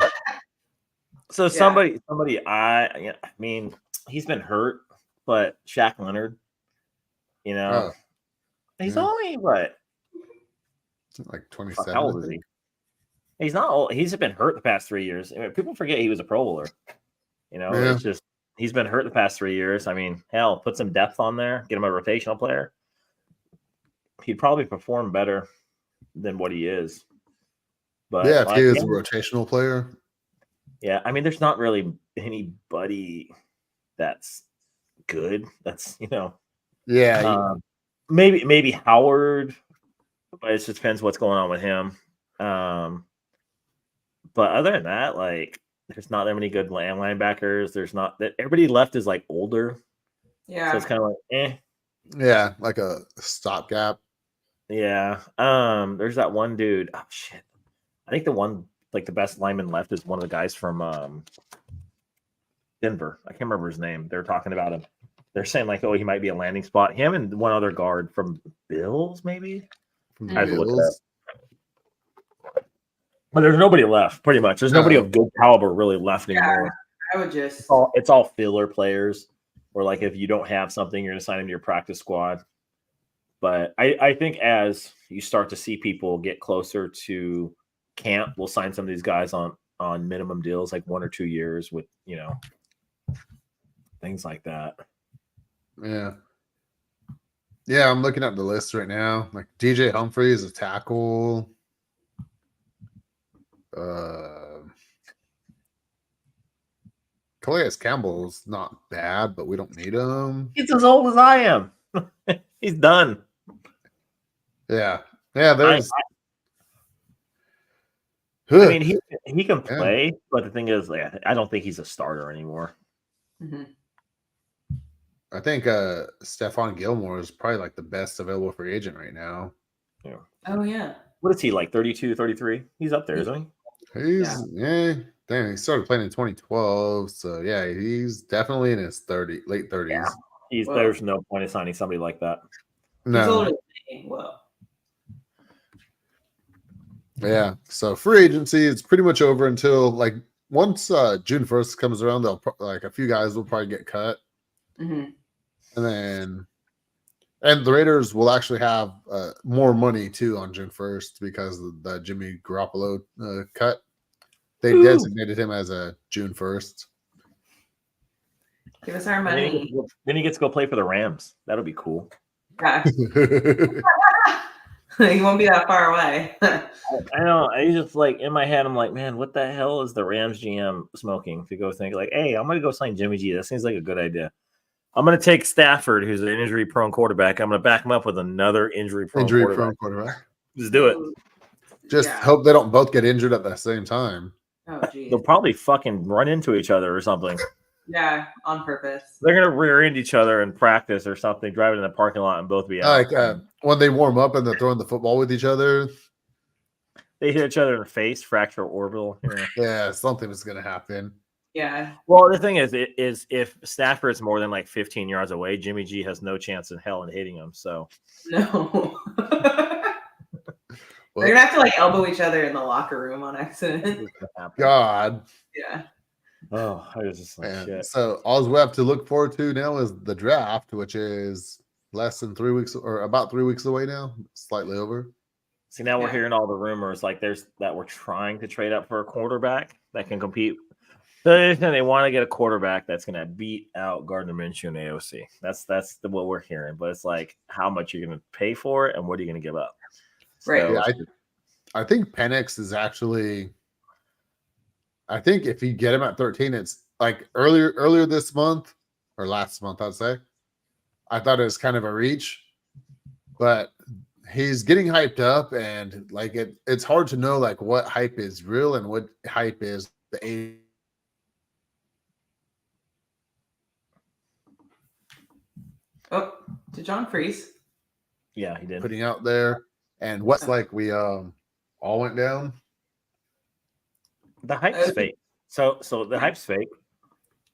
So somebody, I mean, he's been hurt, but Shaq Leonard, Oh, he's yeah. only what? Like Fuck, 27. how old is he? He's not old. He's been hurt the past 3 years. I mean, people forget he was a Pro Bowler. Yeah. It's just he's been hurt the past 3 years. I mean, hell, put some depth on there, get him a rotational player. He'd probably perform better than what he is. But Yeah, if he is a rotational player. Yeah, I mean, there's not really anybody that's good. That's Yeah. Maybe Howard, but it just depends what's going on with him. But other than that, like, there's not that many good linebackers. There's not that everybody left is like older. yeah. So it's kind of like, Yeah, like a stopgap. Yeah. There's that one dude. Oh shit. I think the one like the best lineman left is one of the guys from Denver. I can't remember his name. They're talking about him. They're saying like, oh, he might be a landing spot. Him and one other guard from Bills, maybe. From I have to look it up. Bills. But there's nobody left, pretty much. There's nobody of good caliber really left anymore. I would just It's all filler players. Or like if you don't have something, you're gonna sign him to your practice squad. But I think as you start to see people get closer to camp, we'll sign some of these guys on minimum deals, like 1 or 2 years with things like that. Yeah. Yeah, I'm looking at the list right now. Like DJ Humphrey is a tackle. Calais Campbell's not bad, but we don't need him. He's as old as I am. He's done. Yeah. Yeah, there's I mean, he can play, but the thing is, like, I don't think he's a starter anymore. Mm-hmm. I think Stephon Gilmore is probably like the best available free agent right now. Yeah. Oh yeah. What is he, like 32, 33? He's up there, isn't he? He's damn, he started playing in 2012. So yeah, he's definitely in his late 30s. Yeah. There's no point in signing somebody like that. No. He's older than me. Whoa. Yeah. So free agency is pretty much over until like once June 1st comes around, they'll like a few guys will probably get cut. Mm-hmm. And the Raiders will actually have more money too on June 1st because of the Jimmy Garoppolo cut. They designated him as a June 1st. Give us our money. Then he gets to go play for the Rams. That'll be cool. Yeah. He won't be that far away. I know. I just like in my head, I'm like, man, what the hell is the Rams GM smoking to go think like, hey, I'm gonna go sign Jimmy G. That seems like a good idea. I'm gonna take Stafford, who's an injury-prone quarterback. I'm gonna back him up with another injury-prone quarterback. Just do it. Just hope they don't both get injured at the same time. Oh, geez. They'll probably fucking run into each other or something. Yeah, on purpose. They're gonna rear end each other in practice or something, driving in the parking lot and both be out. Like when they warm up and they're throwing the football with each other. They hit each other in the face, fracture orbital. Yeah, something is gonna happen. Yeah. Well, the thing is if Stafford's more than like 15 yards away, Jimmy G has no chance in hell in hitting him. So no. They're gonna have to like elbow each other in the locker room on accident. God. Yeah. Oh, I was just like, shit. So all we have to look forward to now is the draft, which is less than 3 weeks or about 3 weeks away now, slightly over. See, now we're hearing all the rumors like that we're trying to trade up for a quarterback that can compete. So they want to get a quarterback that's going to beat out Gardner Minshew and AOC. That's what we're hearing. But it's like how much you're going to pay for it and what are you going to give up? Right. So, Yeah, I think Penix is actually. I think if you get him at 13, it's like earlier this month or last month, I'd say. I thought it was kind of a reach, but he's getting hyped up, and like it's hard to know like what hype is real and what hype is the age. Oh, did John freeze? Yeah, he did. Putting out there, and what's like we all went down. The hype's fake. So the hype's fake.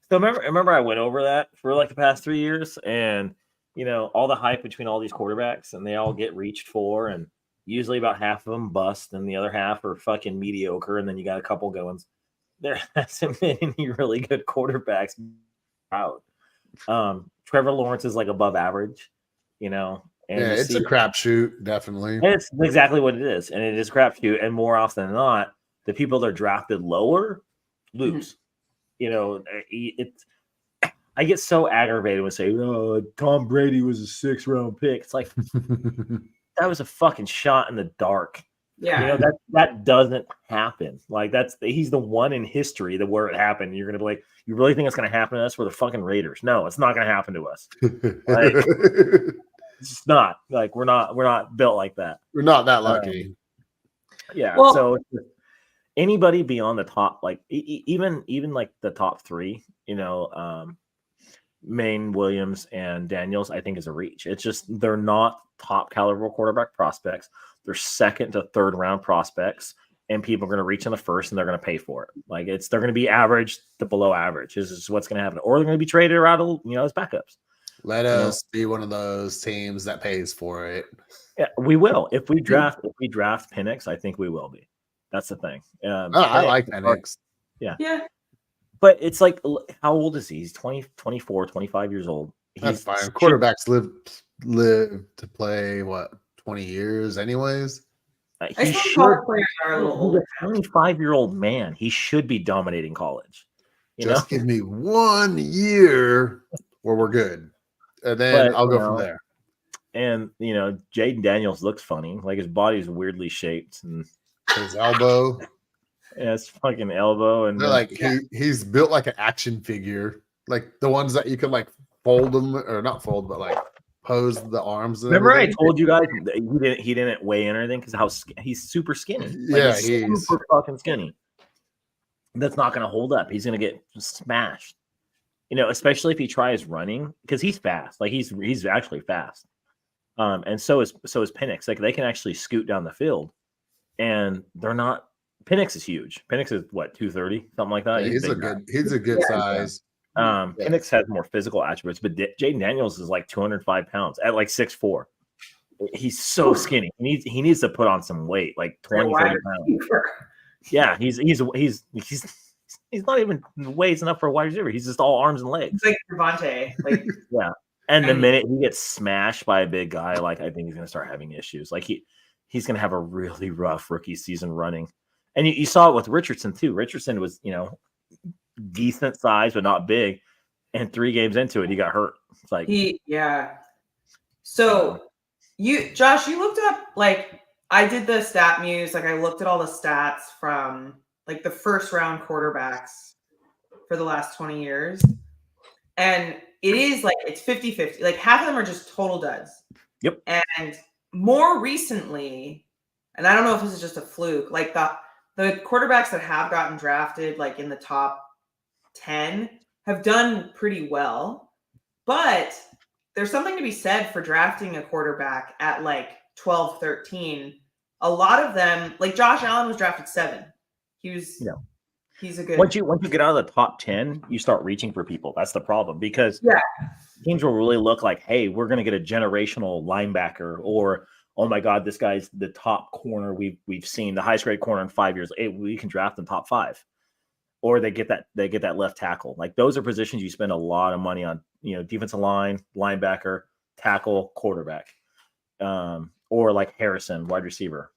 So remember I went over that for like the past 3 years, and you know, all the hype between all these quarterbacks, and they all get reached for, and usually about half of them bust, and the other half are fucking mediocre, and then you got a couple goings. There hasn't been any really good quarterbacks out. Trevor Lawrence is like above average, you know, and Yeah, it's a crapshoot, definitely. it's exactly what it is, and it is crapshoot. And more often than not, the people that are drafted lower lose. You know, it's. I get so aggravated when say, "Oh, Tom Brady was a 6th-round pick." It's like that was a fucking shot in the dark. Yeah. You know, that doesn't happen. Like he's the one in history that where it happened. You're gonna be like, you really think it's gonna happen to us? We're the fucking Raiders. No, it's not gonna happen to us. Like, it's just not. Like we're not built like that. We're not that lucky. Yeah. Well, so anybody beyond the top, like even like the top 3, you know, Maine, Williams, and Daniels, I think is a reach. It's just they're not top caliber quarterback prospects. They're 2nd to 3rd round prospects, and people are going to reach in the 1st, and they're going to pay for it. Like they're going to be average to below average. This is what's going to happen, or they're going to be traded around, you know, as backups. Let us be one of those teams that pays for it. Yeah, we will. If we draft Penix, I think we will be. That's the thing. I like Penix. Yeah. Yeah. But it's like, how old is he? He's 20, 24, 25 years old. That's fine. Quarterbacks live to play, what, 20 years anyways? I still college players are a little older. He's a 25-year-old man. He should be dominating college. Just give me 1 year where we're good. And then I'll go from there. And, you know, Jaden Daniels looks funny. Like his body's weirdly shaped. And his elbow. Yeah, his fucking elbow. And they're like, he's built like an action figure. Like the ones that you can like fold them, or not fold, but like pose the arms. Remember I told you guys he didn't weigh in or anything because he's super skinny. Like, he's super fucking skinny. That's not going to hold up. He's going to get smashed. You know, especially if he tries running, because he's fast. Like he's actually fast. And so is Penix. Like they can actually scoot down the field, and they're not. Penix is huge. Penix is what, 230, something like that. Yeah, he's a good size. Penix has more physical attributes, but Jaden Daniels is like 205 pounds at like 6'4". He's so skinny. He needs to put on some weight, like 20, 30 pounds. Yeah, he's not even weighs enough for a wide receiver. He's just all arms and legs. It's like Devontae. Like yeah. And the minute he gets smashed by a big guy, like I think he's gonna start having issues. Like he's gonna have a really rough rookie season running. And you saw it with Richardson too. Richardson was, you know, decent size but not big, and 3 games into it, he got hurt. It's like So Josh, you looked up, like I did the stat muse, like I looked at all the stats from like the 1st round quarterbacks for the last 20 years, and it is like it's 50-50. Like half of them are just total duds. Yep. And more recently, and I don't know if this is just a fluke, like the quarterbacks that have gotten drafted like in the top 10 have done pretty well, but there's something to be said for drafting a quarterback at like 12, 13. A lot of them, like Josh Allen was drafted 7. He's a good. Once you get out of the top 10, you start reaching for people. That's the problem, because teams will really look like, hey, we're going to get a generational linebacker, or oh my God, this guy's the top corner we've seen, the highest grade corner in 5 years. Hey, we can draft them top 5. Or they get that left tackle. Like those are positions you spend a lot of money on, you know, defensive line, linebacker, tackle, quarterback, or like Harrison, wide receiver.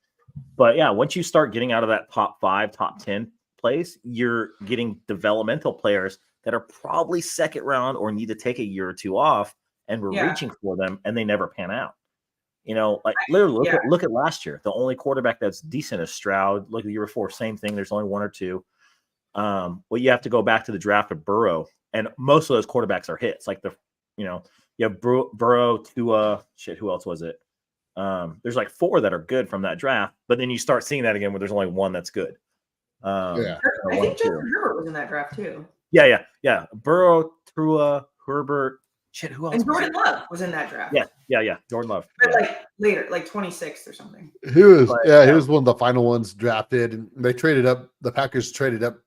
But yeah, once you start getting out of that top 5, top 10 place, you're getting developmental players that are probably 2nd round or need to take a year or 2 off, and we're reaching for them and they never pan out. You know, like literally look at last year. The only quarterback that's decent is Stroud. Look at the year before, same thing. There's only 1 or 2. Well, you have to go back to the draft of Burrow, and most of those quarterbacks are hits. Like you have Burrow, Tua, who else was it? There's like 4 that are good from that draft, but then you start seeing that again where there's only 1 that's good. I think Justin Herbert was in that draft too. Yeah. Burrow, Tua, Herbert. Who else? And Jordan Love was in that draft. Yeah. Jordan Love. But like later, like 26th or something. He was he was one of the final ones drafted, and they traded up. The Packers traded up.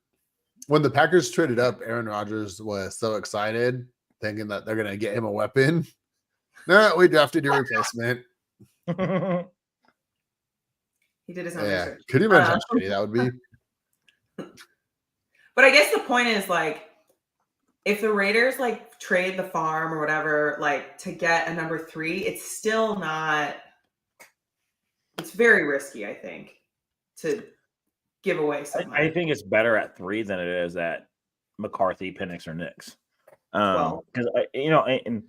When the Packers traded up, Aaron Rodgers was so excited, thinking that they're going to get him a weapon. No, we drafted your replacement. He did his own Yeah. research. Could you imagine how shitty that would be? But I guess the point is like, if the Raiders like trade the farm or whatever, like to get a number 3, it's still not. It's very risky, I think, to give away so much. I think it's better at 3 than it is at McCarthy, Penix, or Knicks. Well, Because and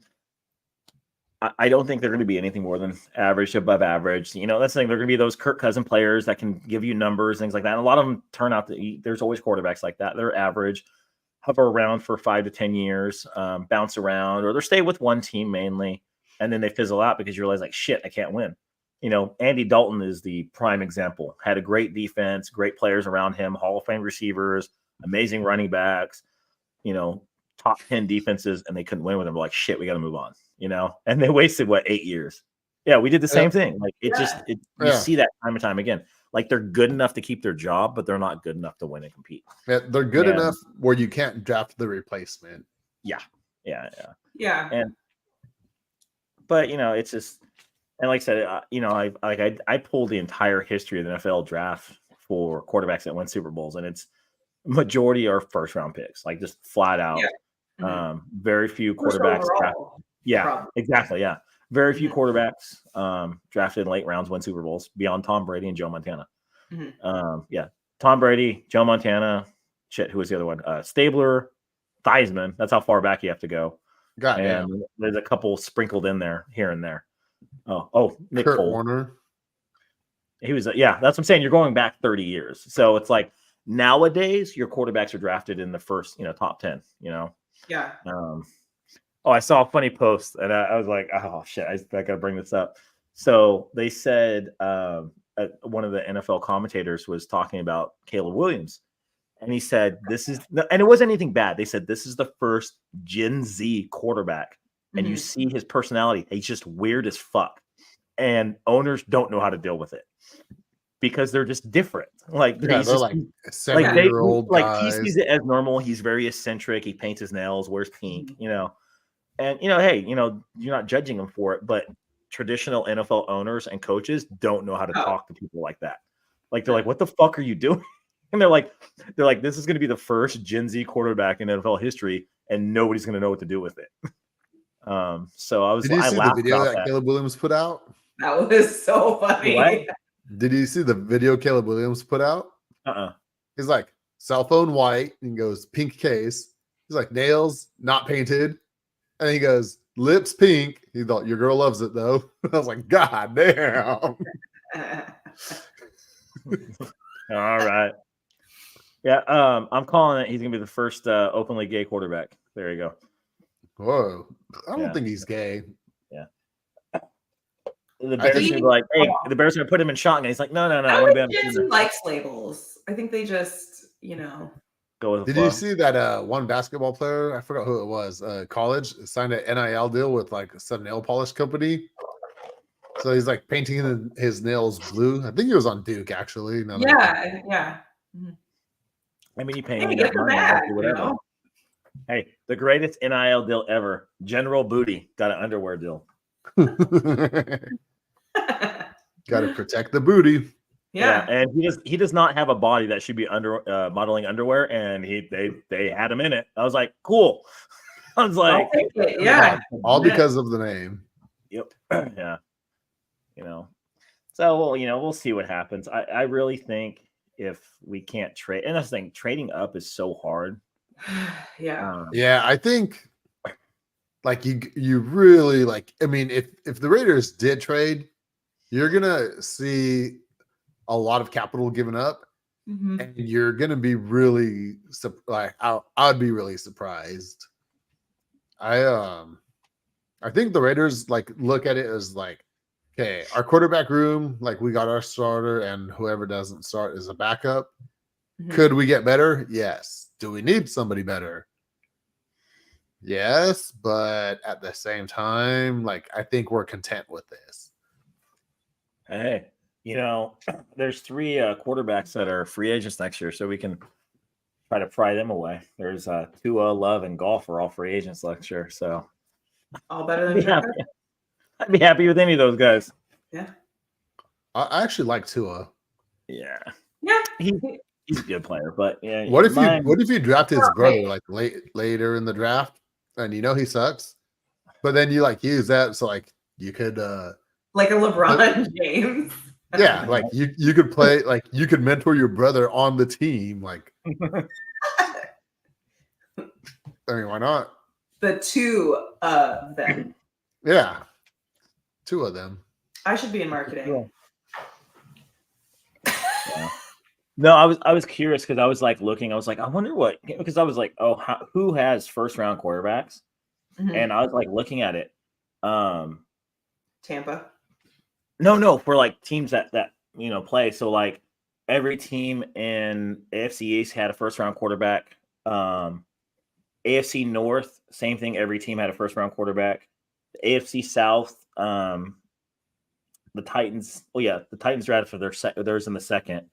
I don't think they're going to be anything more than average to above average. That's the thing. They're going to be those Kirk Cousin players that can give you numbers, things like that. And a lot of them turn out to. There's always quarterbacks like that. They're average, hover around for 5 to 10 years, bounce around, or they stay with one team mainly, and then they fizzle out because you realize like shit, I can't win. Andy Dalton is the prime example. Had a great defense, great players around him, Hall of Fame receivers, amazing running backs, top 10 defenses, and they couldn't win with him. We're like, shit, we got to move on, and they wasted 8 years. Yeah, we did the same thing. Like you see that time and time again. Like they're good enough to keep their job, but they're not good enough to win and compete. Yeah, they're good enough where you can't draft the replacement. Yeah. But it's just, and like I said, I pulled the entire history of the NFL draft for quarterbacks that win Super Bowls, and it's majority are first round picks, like just flat out. Yeah. Very few quarterbacks. Exactly. Yeah. Very few quarterbacks drafted in late rounds win Super Bowls beyond Tom Brady and Joe Montana. Tom Brady, Joe Montana. Shit, who was the other one? Stabler, Theismann. That's how far back you have to go. And there's a couple sprinkled in there, here and there. Nick Kurt Cole. Warner. He was, that's what I'm saying. You're going back 30 years. So it's like nowadays your quarterbacks are drafted in the first, top 10, Yeah. I saw a funny post and I was like, oh shit, I got to bring this up. So they said one of the NFL commentators was talking about Caleb Williams. And he said, and it wasn't anything bad. They said, this is the first Gen Z quarterback. And you see his personality. He's just weird as fuck. And owners don't know how to deal with it because they're just different. Like, they're just, like 7-year-old guys. He sees it as normal. He's very eccentric. He paints his nails, wears pink, And, hey, you're not judging him for it, but traditional NFL owners and coaches don't know how to talk to people like that. Like, they're like, what the fuck are you doing? And they're like, this is going to be the first Gen Z quarterback in NFL history, and nobody's going to know what to do with it. So I Did you see the video that Caleb Williams put out? That was so funny. What? Did you see the video Caleb Williams put out? He's like, cell phone white, and he goes, pink case. He's like, nails not painted. And he goes, lips pink. He thought, your girl loves it though. I was like, God damn. All right. Yeah, I'm calling it. He's gonna be the first openly gay quarterback. There you go. Whoa. I don't think he's gay. Yeah. The Bears are like, hey, the Bears are gonna put him in shotgun. He's like, no. I want to be on the likes labels. I think they just, go with the Did flow. you see that one basketball player? I forgot who it was. College signed an NIL deal with like some nail polish company. So he's like painting his nails blue. I think he was on Duke actually. Yeah. I mean, you pay me that money, whatever. Hey, the greatest NIL deal ever. General Booty got an underwear deal. Got to protect the booty. Yeah, and he does not have a body that should be modeling underwear, and they had him in it. I was like, cool. I was like, all because of the name. Yep. Yeah. So we'll see what happens. I really think if we can't trade, and that's the thing, trading up is so hard. Yeah. I think like you really like. I mean, if the Raiders did trade, you're gonna see a lot of capital given up, and you're gonna be really like I'd be really surprised. I think the Raiders like look at it as like, okay, our quarterback room, like we got our starter, and whoever doesn't start is a backup. Could we get better? Yes. Do we need somebody better? Yes, but at the same time, like I think we're content with this. Hey, there's 3 quarterbacks that are free agents next year, so we can try to pry them away. There's Tua, Love, and Golf are all free agents next year, so all better than I'd be happy with any of those guys. I actually like Tua. Yeah, Yeah. he's a good player, but yeah. What if you draft his brother like later in the draft, and you know he sucks, but then you like use that so like you could like a LeBron James. yeah, like you could play like you could mentor your brother on the team. Like, I mean, why not? The two of them. Yeah, two of them. I should be in marketing. Yeah. No, I was curious because I was like looking. I was like, I wonder what, because I was like, oh, who has first round quarterbacks? Mhm. And I was like looking at it. Tampa. No, for like teams that play. So like every team in AFC East had a first round quarterback. AFC North, same thing. Every team had a first round quarterback. The AFC South, the Titans. Oh yeah, the Titans drafted for theirs in the second.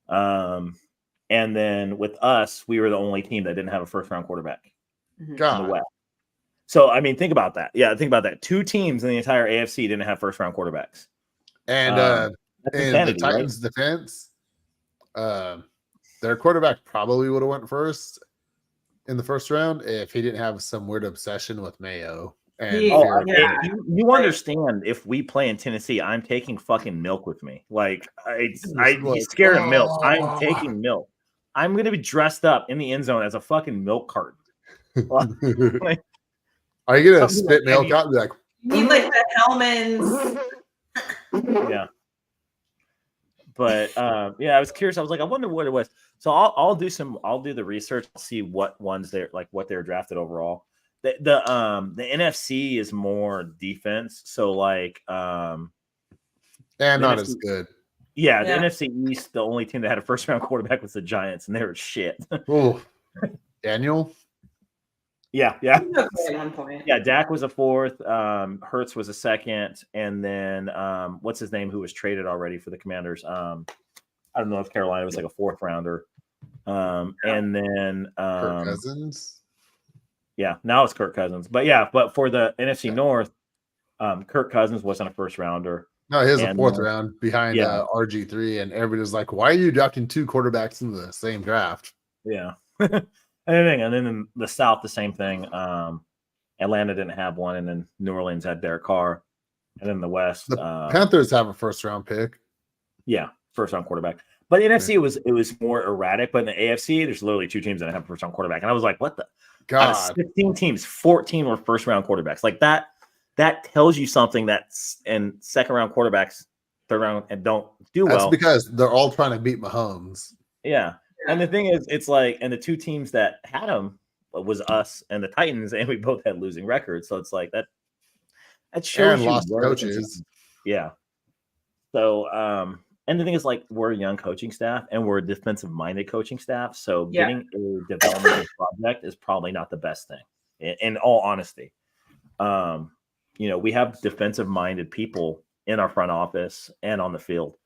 And then with us, we were the only team that didn't have a first round quarterback in the West. So I mean, think about that. Yeah, think about that. Two teams in the entire AFC didn't have first round quarterbacks. And insanity, the Titans' defense, their quarterback probably would have went first in the first round if he didn't have some weird obsession with Mayo. And you understand if we play in Tennessee, I'm taking fucking milk with me. Like he's scared of milk. I'm taking milk. I'm gonna be dressed up in the end zone as a fucking milk carton. Like, are you gonna spit milk out and be like, you need like the Hellman's? Yeah. But yeah, I was curious. I was like, I wonder what it was. So I'll do the research, see what ones they're like, what they're drafted overall. The NFC is more defense, so like and not NFC, as good. Yeah, the NFC East, the only team that had a first round quarterback was the Giants, and they were shit. Oh, Daniel. Yeah. At one point. Yeah, Dak was a fourth. Hurts was a second, and then what's his name, who was traded already for the Commanders? I don't know if Carolina was like a fourth rounder. And then Kirk Cousins. Yeah, now it's Kirk Cousins. But for the NFC North, Kirk Cousins wasn't a first rounder. No, he was a fourth round behind RG3, and everybody was like, "Why are you drafting two quarterbacks in the same draft?" Yeah. And then in the South, the same thing. Atlanta didn't have one, and then New Orleans had Derek Carr. And then the West, the Panthers have a first round pick. Yeah, first round quarterback. But in NFC, it was more erratic. But in the AFC, there's literally two teams that have a first round quarterback, and I was like, "What the God?" Out of 16 teams, 14 were first round quarterbacks. Like that tells you something. That's and second round quarterbacks, third round, and don't do well. That's because they're all trying to beat Mahomes. Yeah. And the thing is, it's like, and the two teams that had them was us and the Titans, and we both had losing records. So it's like that shows and you lost coaches. Yeah. So, and the thing is, like, we're a young coaching staff and we're a defensive-minded coaching staff. So getting a developmental project is probably not the best thing, in all honesty. We have defensive-minded people in our front office and on the field.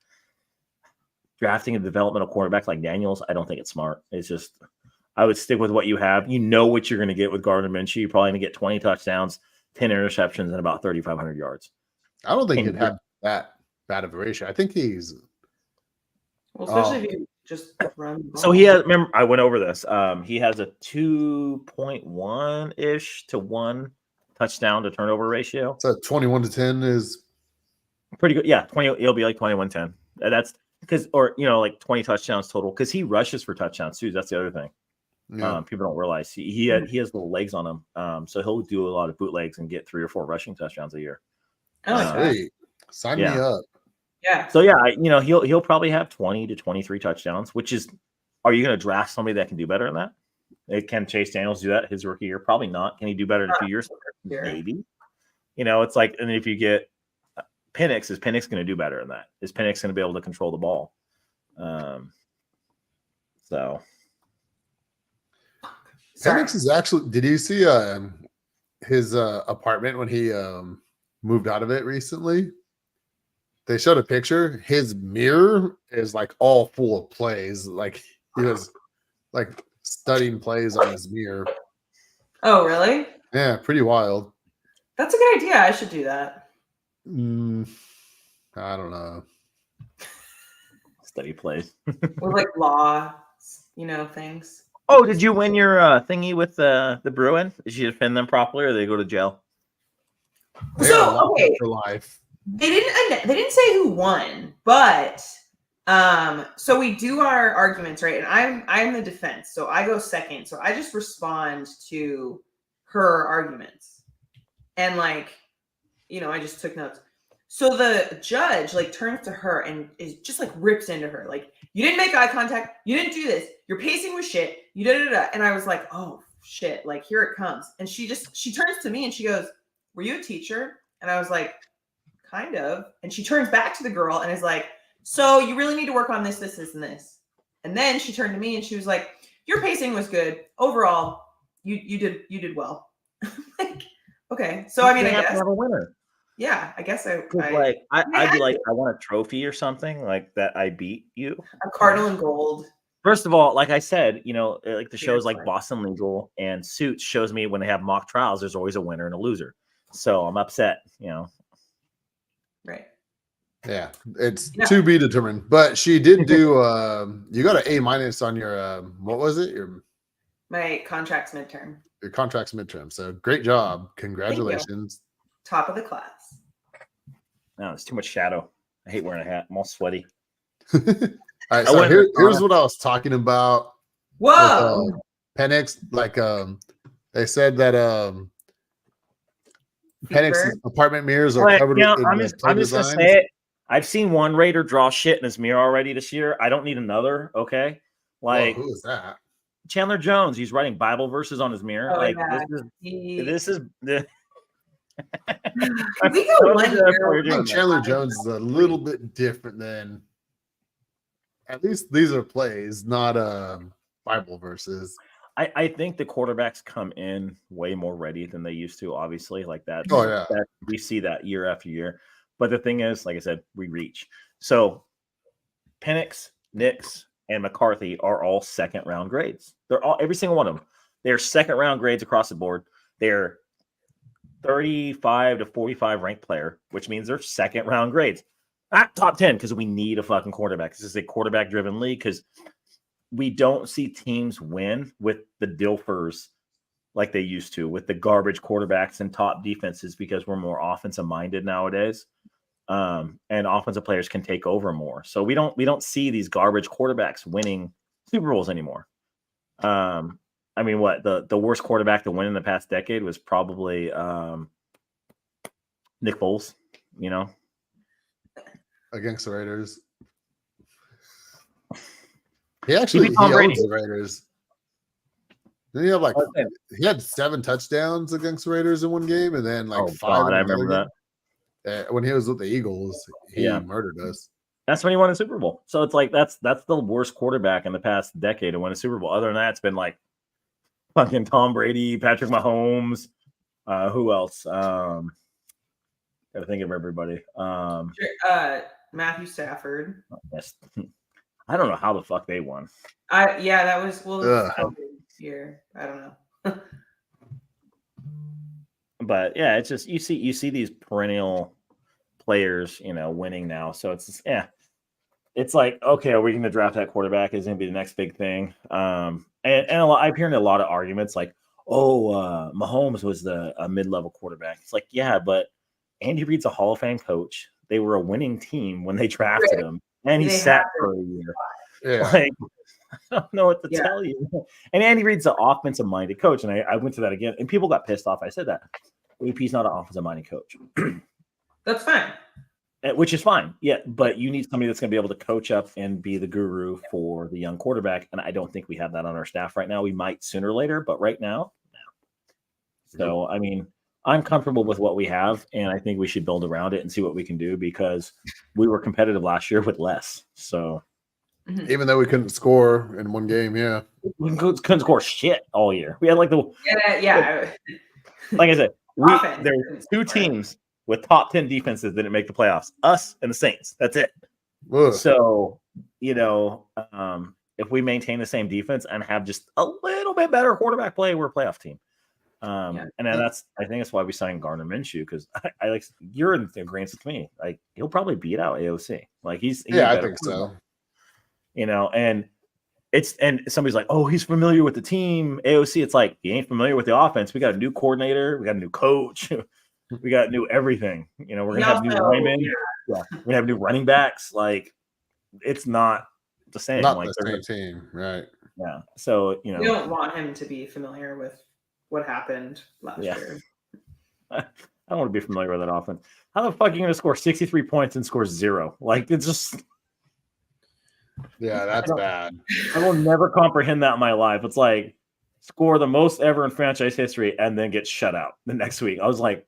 Drafting a developmental quarterback like Daniels, I don't think it's smart. It's just, I would stick with what you have. You know what you're going to get with Gardner Minshew. You're probably going to get 20 touchdowns, 10 interceptions, and about 3,500 yards. I don't think he'd have that bad of a ratio. I think he's... Well, especially if you just run the ball. So he has, remember, I went over this. He has a 2.1-ish to 1 touchdown to turnover ratio. So 21-10 is... pretty good. Yeah, it'll be like 21-10. That's... because, like 20 touchdowns total, because he rushes for touchdowns too. That's the other thing. Yeah. People don't realize he has little legs on him. So he'll do a lot of bootlegs and get 3 or 4 rushing touchdowns a year. Sweet. Sign me up. Yeah. So yeah, he'll probably have 20 to 23 touchdowns, which is, are you going to draft somebody that can do better than that? Can Chase Daniels do that his rookie year? Probably not. Can he do better in 2 years? Maybe. It's like, and if you get Penix, is Penix going to do better than that? Is Penix going to be able to control the ball? So Penix is actually. Did you see his apartment when he moved out of it recently? They showed a picture. His mirror is like all full of plays. Like he was like studying plays on his mirror. Oh, really? Yeah, pretty wild. That's a good idea. I should do that. I don't know. Steady plays. With like law, things. Oh, did you win your thingy with the Bruin? Did you defend them properly, or did they go to jail? They So, are locked up okay. for life. They didn't say who won, but so we do our arguments, right? And I'm the defense, so I go second. So I just respond to her arguments. And like, I just took notes. So the judge like turns to her and is just like rips into her. Like, you didn't make eye contact, you didn't do this, your pacing was shit, you did it. And I was like, oh shit, like here it comes. And she turns to me and she goes, were you a teacher? And I was like, kind of. And she turns back to the girl and is like, so you really need to work on this, this, this, and this. And then she turned to me and she was like, your pacing was good. Overall, you did well. Like, okay. So I mean, I guess have a winner. Yeah, I guess I'd be like, I want a trophy or something like that. I beat you. A cardinal in gold. First of all, like I said, like the shows like Boston Legal and Suits shows me when they have mock trials, there's always a winner and a loser. So I'm upset, Right. Yeah, it's to be determined. But she did do. You got an A- on your what was it? My contracts midterm. Your contracts midterm. So great job. Congratulations. Top of the class. No, it's too much shadow. I hate wearing a hat. I'm all sweaty. All right, so here's what I was talking about. Whoa. With, Penix, like they said that Penix's apartment mirrors are covered in I'm just gonna say it. I've seen one Raider draw shit in his mirror already this year. I don't need another. Okay, like who is that? Chandler Jones. He's writing Bible verses on his mirror. Oh, like yeah. this is the. We go one year. I think Chandler Jones is a little bit different than. At least these are plays, not Bible verses. I think the quarterbacks come in way more ready than they used to. Obviously, like that. Oh yeah, we see that year after year. But the thing is, like I said, we reach. So Penix, Nix, and McCarthy are all second-round grades. They're all every single one of them. They're second-round grades across the board. They're 35 to 45 ranked player, which means they're second-round grades. Not top 10 because we need a fucking quarterback. This is a quarterback-driven league because we don't see teams win with the Dilfers like they used to, with the garbage quarterbacks and top defenses because we're more offensive-minded nowadays. And offensive players can take over more. So we don't see these garbage quarterbacks winning Super Bowls anymore. I mean, what the worst quarterback to win in the past decade was probably Nick Foles, against the Raiders. He actually owns the Raiders. Didn't he have he had 7 touchdowns against the Raiders in one game, and then 5. God, I remember that. When he was with the Eagles, he murdered us. That's when he won a Super Bowl. So it's like that's the worst quarterback in the past decade to win a Super Bowl. Other than that, it's been like fucking Tom Brady, Patrick Mahomes. Who else? Gotta think of everybody. Matthew Stafford. Yes. I don't know how the fuck they won. That was year. I don't know. But yeah, it's just you see these perennial players, winning now. So it's just, it's like, okay, are we going to draft that quarterback? Is going to be the next big thing. And I'm hearing a lot of arguments like, Mahomes was a mid-level quarterback. It's like, yeah, but Andy Reid's a Hall of Fame coach. They were a winning team when they drafted him, and he sat for a year. Yeah. Like, I don't know what to tell you. And Andy Reid's an offensive-minded coach, and I went to that again, and people got pissed off. I said that. AP's not an offensive-minded coach. That's fine. Which is fine. Yeah, but you need somebody that's going to be able to coach up and be the guru for the young quarterback, and I don't think we have that on our staff right now. We might sooner or later, but right now, no. So, I mean, I'm comfortable with what we have, and I think we should build around it and see what we can do because we were competitive last year with less. So, even though we couldn't score in one game, we couldn't score shit all year. We had like like I said, there's 2 teams with top 10 defenses that didn't make the playoffs. Us and the Saints. That's it. Ugh. So, if we maintain the same defense and have just a little bit better quarterback play, we're a playoff team. And then I think that's why we signed Gardner Minshew, because I like, you're in agreement with me. Like, he'll probably beat out AOC. Like, he's I think so. And somebody's like, oh, he's familiar with the team, AOC. It's like, he ain't familiar with the offense. We got a new coordinator, we got a new coach, we got new everything. We're gonna have new linemen. Yeah, we're gonna have new running backs. Like, it's not the same. Not like the same team, right? Yeah. So you don't want him to be familiar with what happened last year. I don't want to be familiar with that offense. How the fuck are you going to score 63 points and score 0? Like, it's just. Yeah, that's bad. I will never comprehend that in my life. It's like, score the most ever in franchise history and then get shut out the next week. I was like,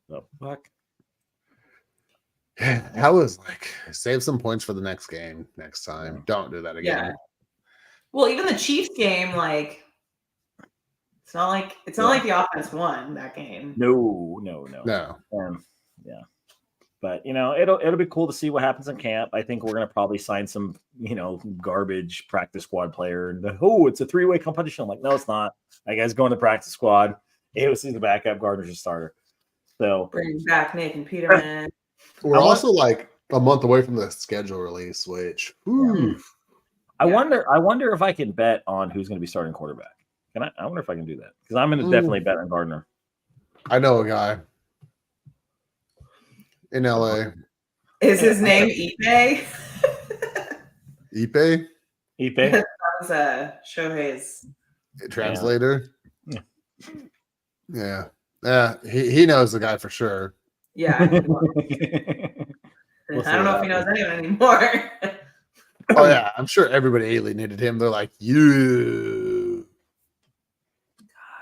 the fuck? That was like, save some points for the next game next time. Don't do that again. Yeah. Well, even the Chiefs game, like, it's not like the offense won that game. No. Yeah. But it'll be cool to see what happens in camp. I think we're gonna probably sign some, garbage practice squad player. And it's a 3-way competition. I'm like, no, it's not. That guy's going to practice squad. AOC's the backup, Gardner's a starter. So bring back Nathan Peterman. We're also like a month away from the schedule release, which I wonder if I can bet on who's going to be starting quarterback. I wonder if I can do that, because I'm going to definitely bet on Gardner. I know a guy in LA. Is his name Ipe? Ipe? That was Shohei's translator. Yeah. He knows the guy for sure. Yeah. I don't know if he knows anyone anymore. Oh yeah, I'm sure everybody alienated him. They're like, you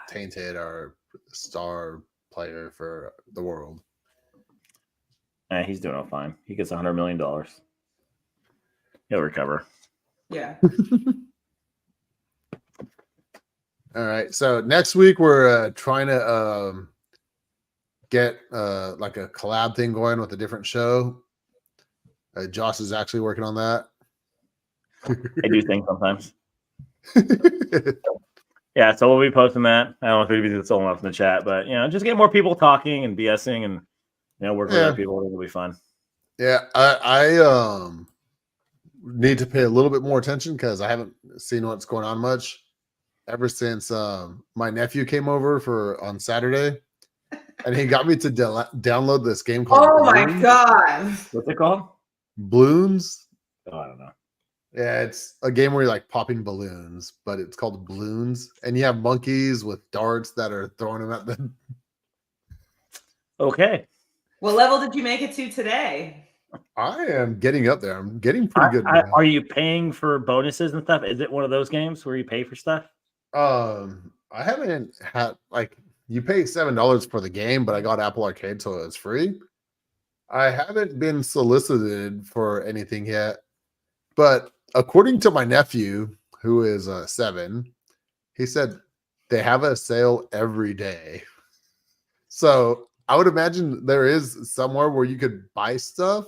tainted our star player for the world. He's doing all fine. He gets $100 million. He'll recover. Yeah. All right. So next week we're trying to get like a collab thing going with a different show. Josh is actually working on that. I do think sometimes. Yeah, so we'll be posting that. I don't know if it's all enough in the chat, but just get more people talking and BSing and work with other people. It'll be fun. Yeah, I need to pay a little bit more attention because I haven't seen what's going on much ever since my nephew came over on Saturday, and he got me to download this game called. Oh my god! What's it called? Balloons. Oh, I don't know. Yeah, it's a game where you're like popping balloons, but it's called Balloons, and you have monkeys with darts that are throwing them at them. Okay. What level did you make it to today? I am getting up there. I'm getting pretty good. Are you paying for bonuses and stuff? Is it one of those games where you pay for stuff? I haven't had you pay $7 for the game, but I got Apple Arcade, so it's free. I haven't been solicited for anything yet, but according to my nephew, who is 7, he said they have a sale every day. So I would imagine there is somewhere where you could buy stuff,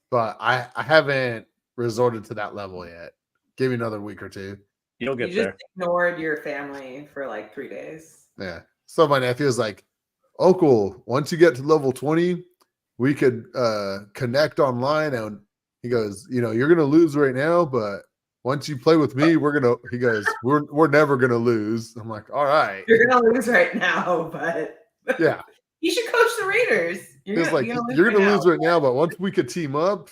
but I haven't resorted to that level yet. Give me another week or two. You'll get there. You just ignored your family for like 3 days. Yeah. So my nephew is like, Uncle, once you get to level 20, we could connect online. And he goes, you're going to lose right now, but once you play with me, we're never going to lose. I'm like, all right. You're going to lose right now, but yeah. You should coach the Raiders. You're going to lose right now, but once we could team up,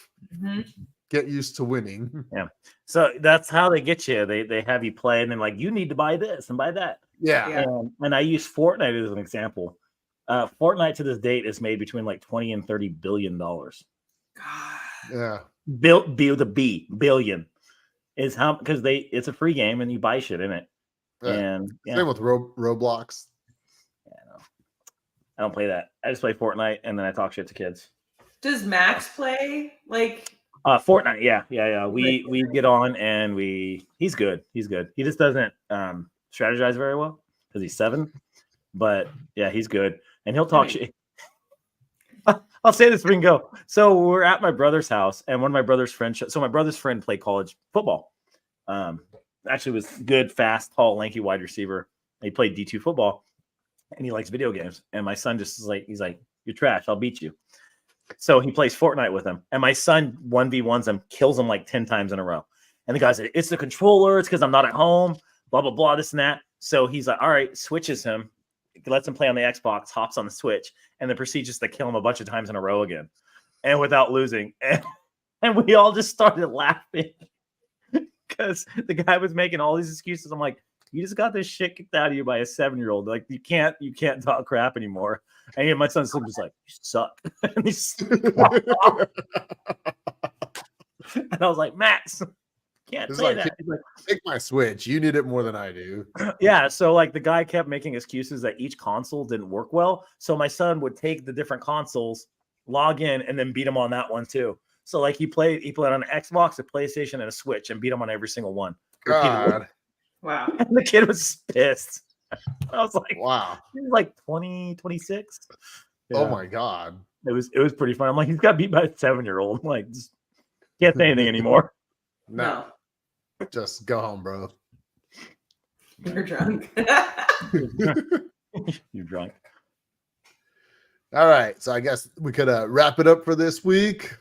get used to winning. Yeah. So that's how they get you. They have you play, and then like, you need to buy this and buy that. Yeah. And I use Fortnite as an example. Fortnite to this date is made between like $20 and $30 billion. God. Yeah. Billion is how, because it's a free game and you buy shit in it. Yeah. And same with Roblox. I don't play that. I just play Fortnite and then I talk shit to kids. Does Max play Fortnite? Yeah. We get on and he's good. He just doesn't strategize very well because he's 7. But yeah, he's good. And he'll talk shit. I'll say this, we can go. So we're at my brother's house, and one of my brother's friends. So my brother's friend played college football. Actually was good, fast, tall, lanky wide receiver He played D2 football, and he likes video games. And my son just is like, he's like, "You're trash. I'll beat you." So he plays Fortnite with him, and my son 1v1s him, kills him like 10 times in a row. And the guy's like, "It's the controller. It's because I'm not at home. Blah blah blah. This and that." So he's like, "All right," switches him, lets him play on the Xbox, hops on the Switch, and then proceeds just to kill him a bunch of times in a row again, and without losing. And we all just started laughing because the guy was making all these excuses. I'm like, "You just got this shit kicked out of you by a 7-year-old. Like you can't talk crap anymore." And my son's just like, "You suck." And I was like, "Max, can't It's say like, that." He's like, take my Switch. You need it more than I do. yeah. So like the guy kept making excuses that each console didn't work well. So my son would take the different consoles, log in, and then beat him on that one too. So like he played on an Xbox, a PlayStation, and a Switch, and beat him on every single one. Repeatedly. God. Wow. And the kid was pissed. I was like, Wow. he was like 20, 26. Oh my God. It was pretty fun. I'm like, he's got beat by a 7-year-old. I'm like, just can't say anything anymore. No. Just go home, bro. You're drunk. You're drunk. All right. So I guess we could wrap it up for this week.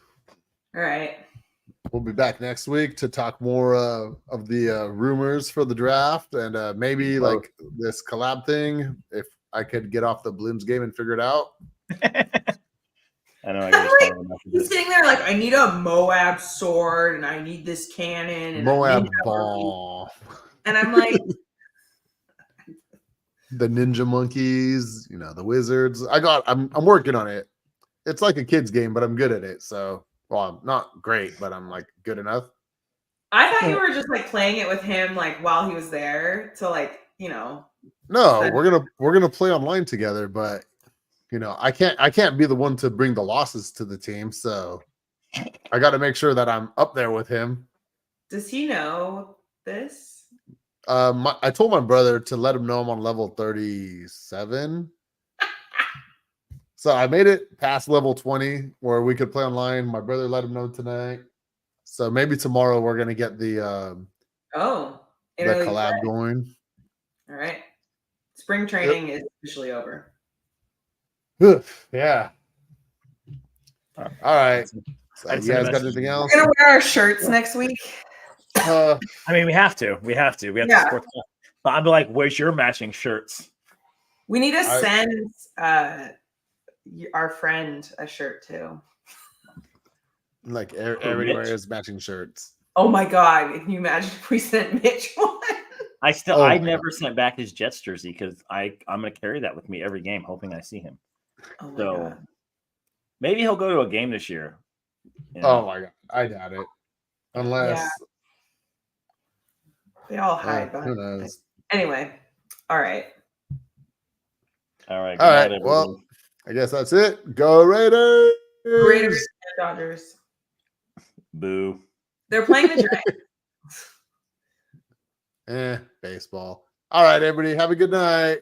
All right. We'll be back next week to talk more of the rumors for the draft and maybe like this collab thing. If I could get off the Blooms game and figure it out. I know. I got He's sitting there like, I need a Moab sword and I need this cannon and Moab ball. And I'm like, the ninja monkeys, the wizards. I'm working on it. It's like a kid's game, but I'm good at it. So, well, I'm not great, but I'm like good enough. I thought you were just like playing it with him like while he was there to like, No, we're gonna play online together, but I can't be the one to bring the losses to the team. So I got to make sure that I'm up there with him. Does he know this? I told my brother to let him know I'm on level 37. So I made it past level 20 where we could play online. My brother let him know tonight. So maybe tomorrow we're gonna get the collab going. All right. Spring training is officially over. Yeah. All right. So you guys got anything else? We're gonna wear our shirts next week. I mean, we have to. We have to support that. But I'm like, where's your matching shirts? We need to send our friend a shirt too. Like everybody wears matching shirts. Oh my God. Can you imagine if we sent Mitch one? I never sent back his Jets jersey because I'm gonna carry that with me every game, hoping I see him. Oh my So God. maybe he'll go to a game this year. Oh my God. I doubt it. Unless they all hide who behind knows? Anyway. All right. All right. All right. Well, I guess that's it. Go Raiders! Raiders and Dodgers. Boo. They're playing the Giants. Baseball. All right, everybody. Have a good night.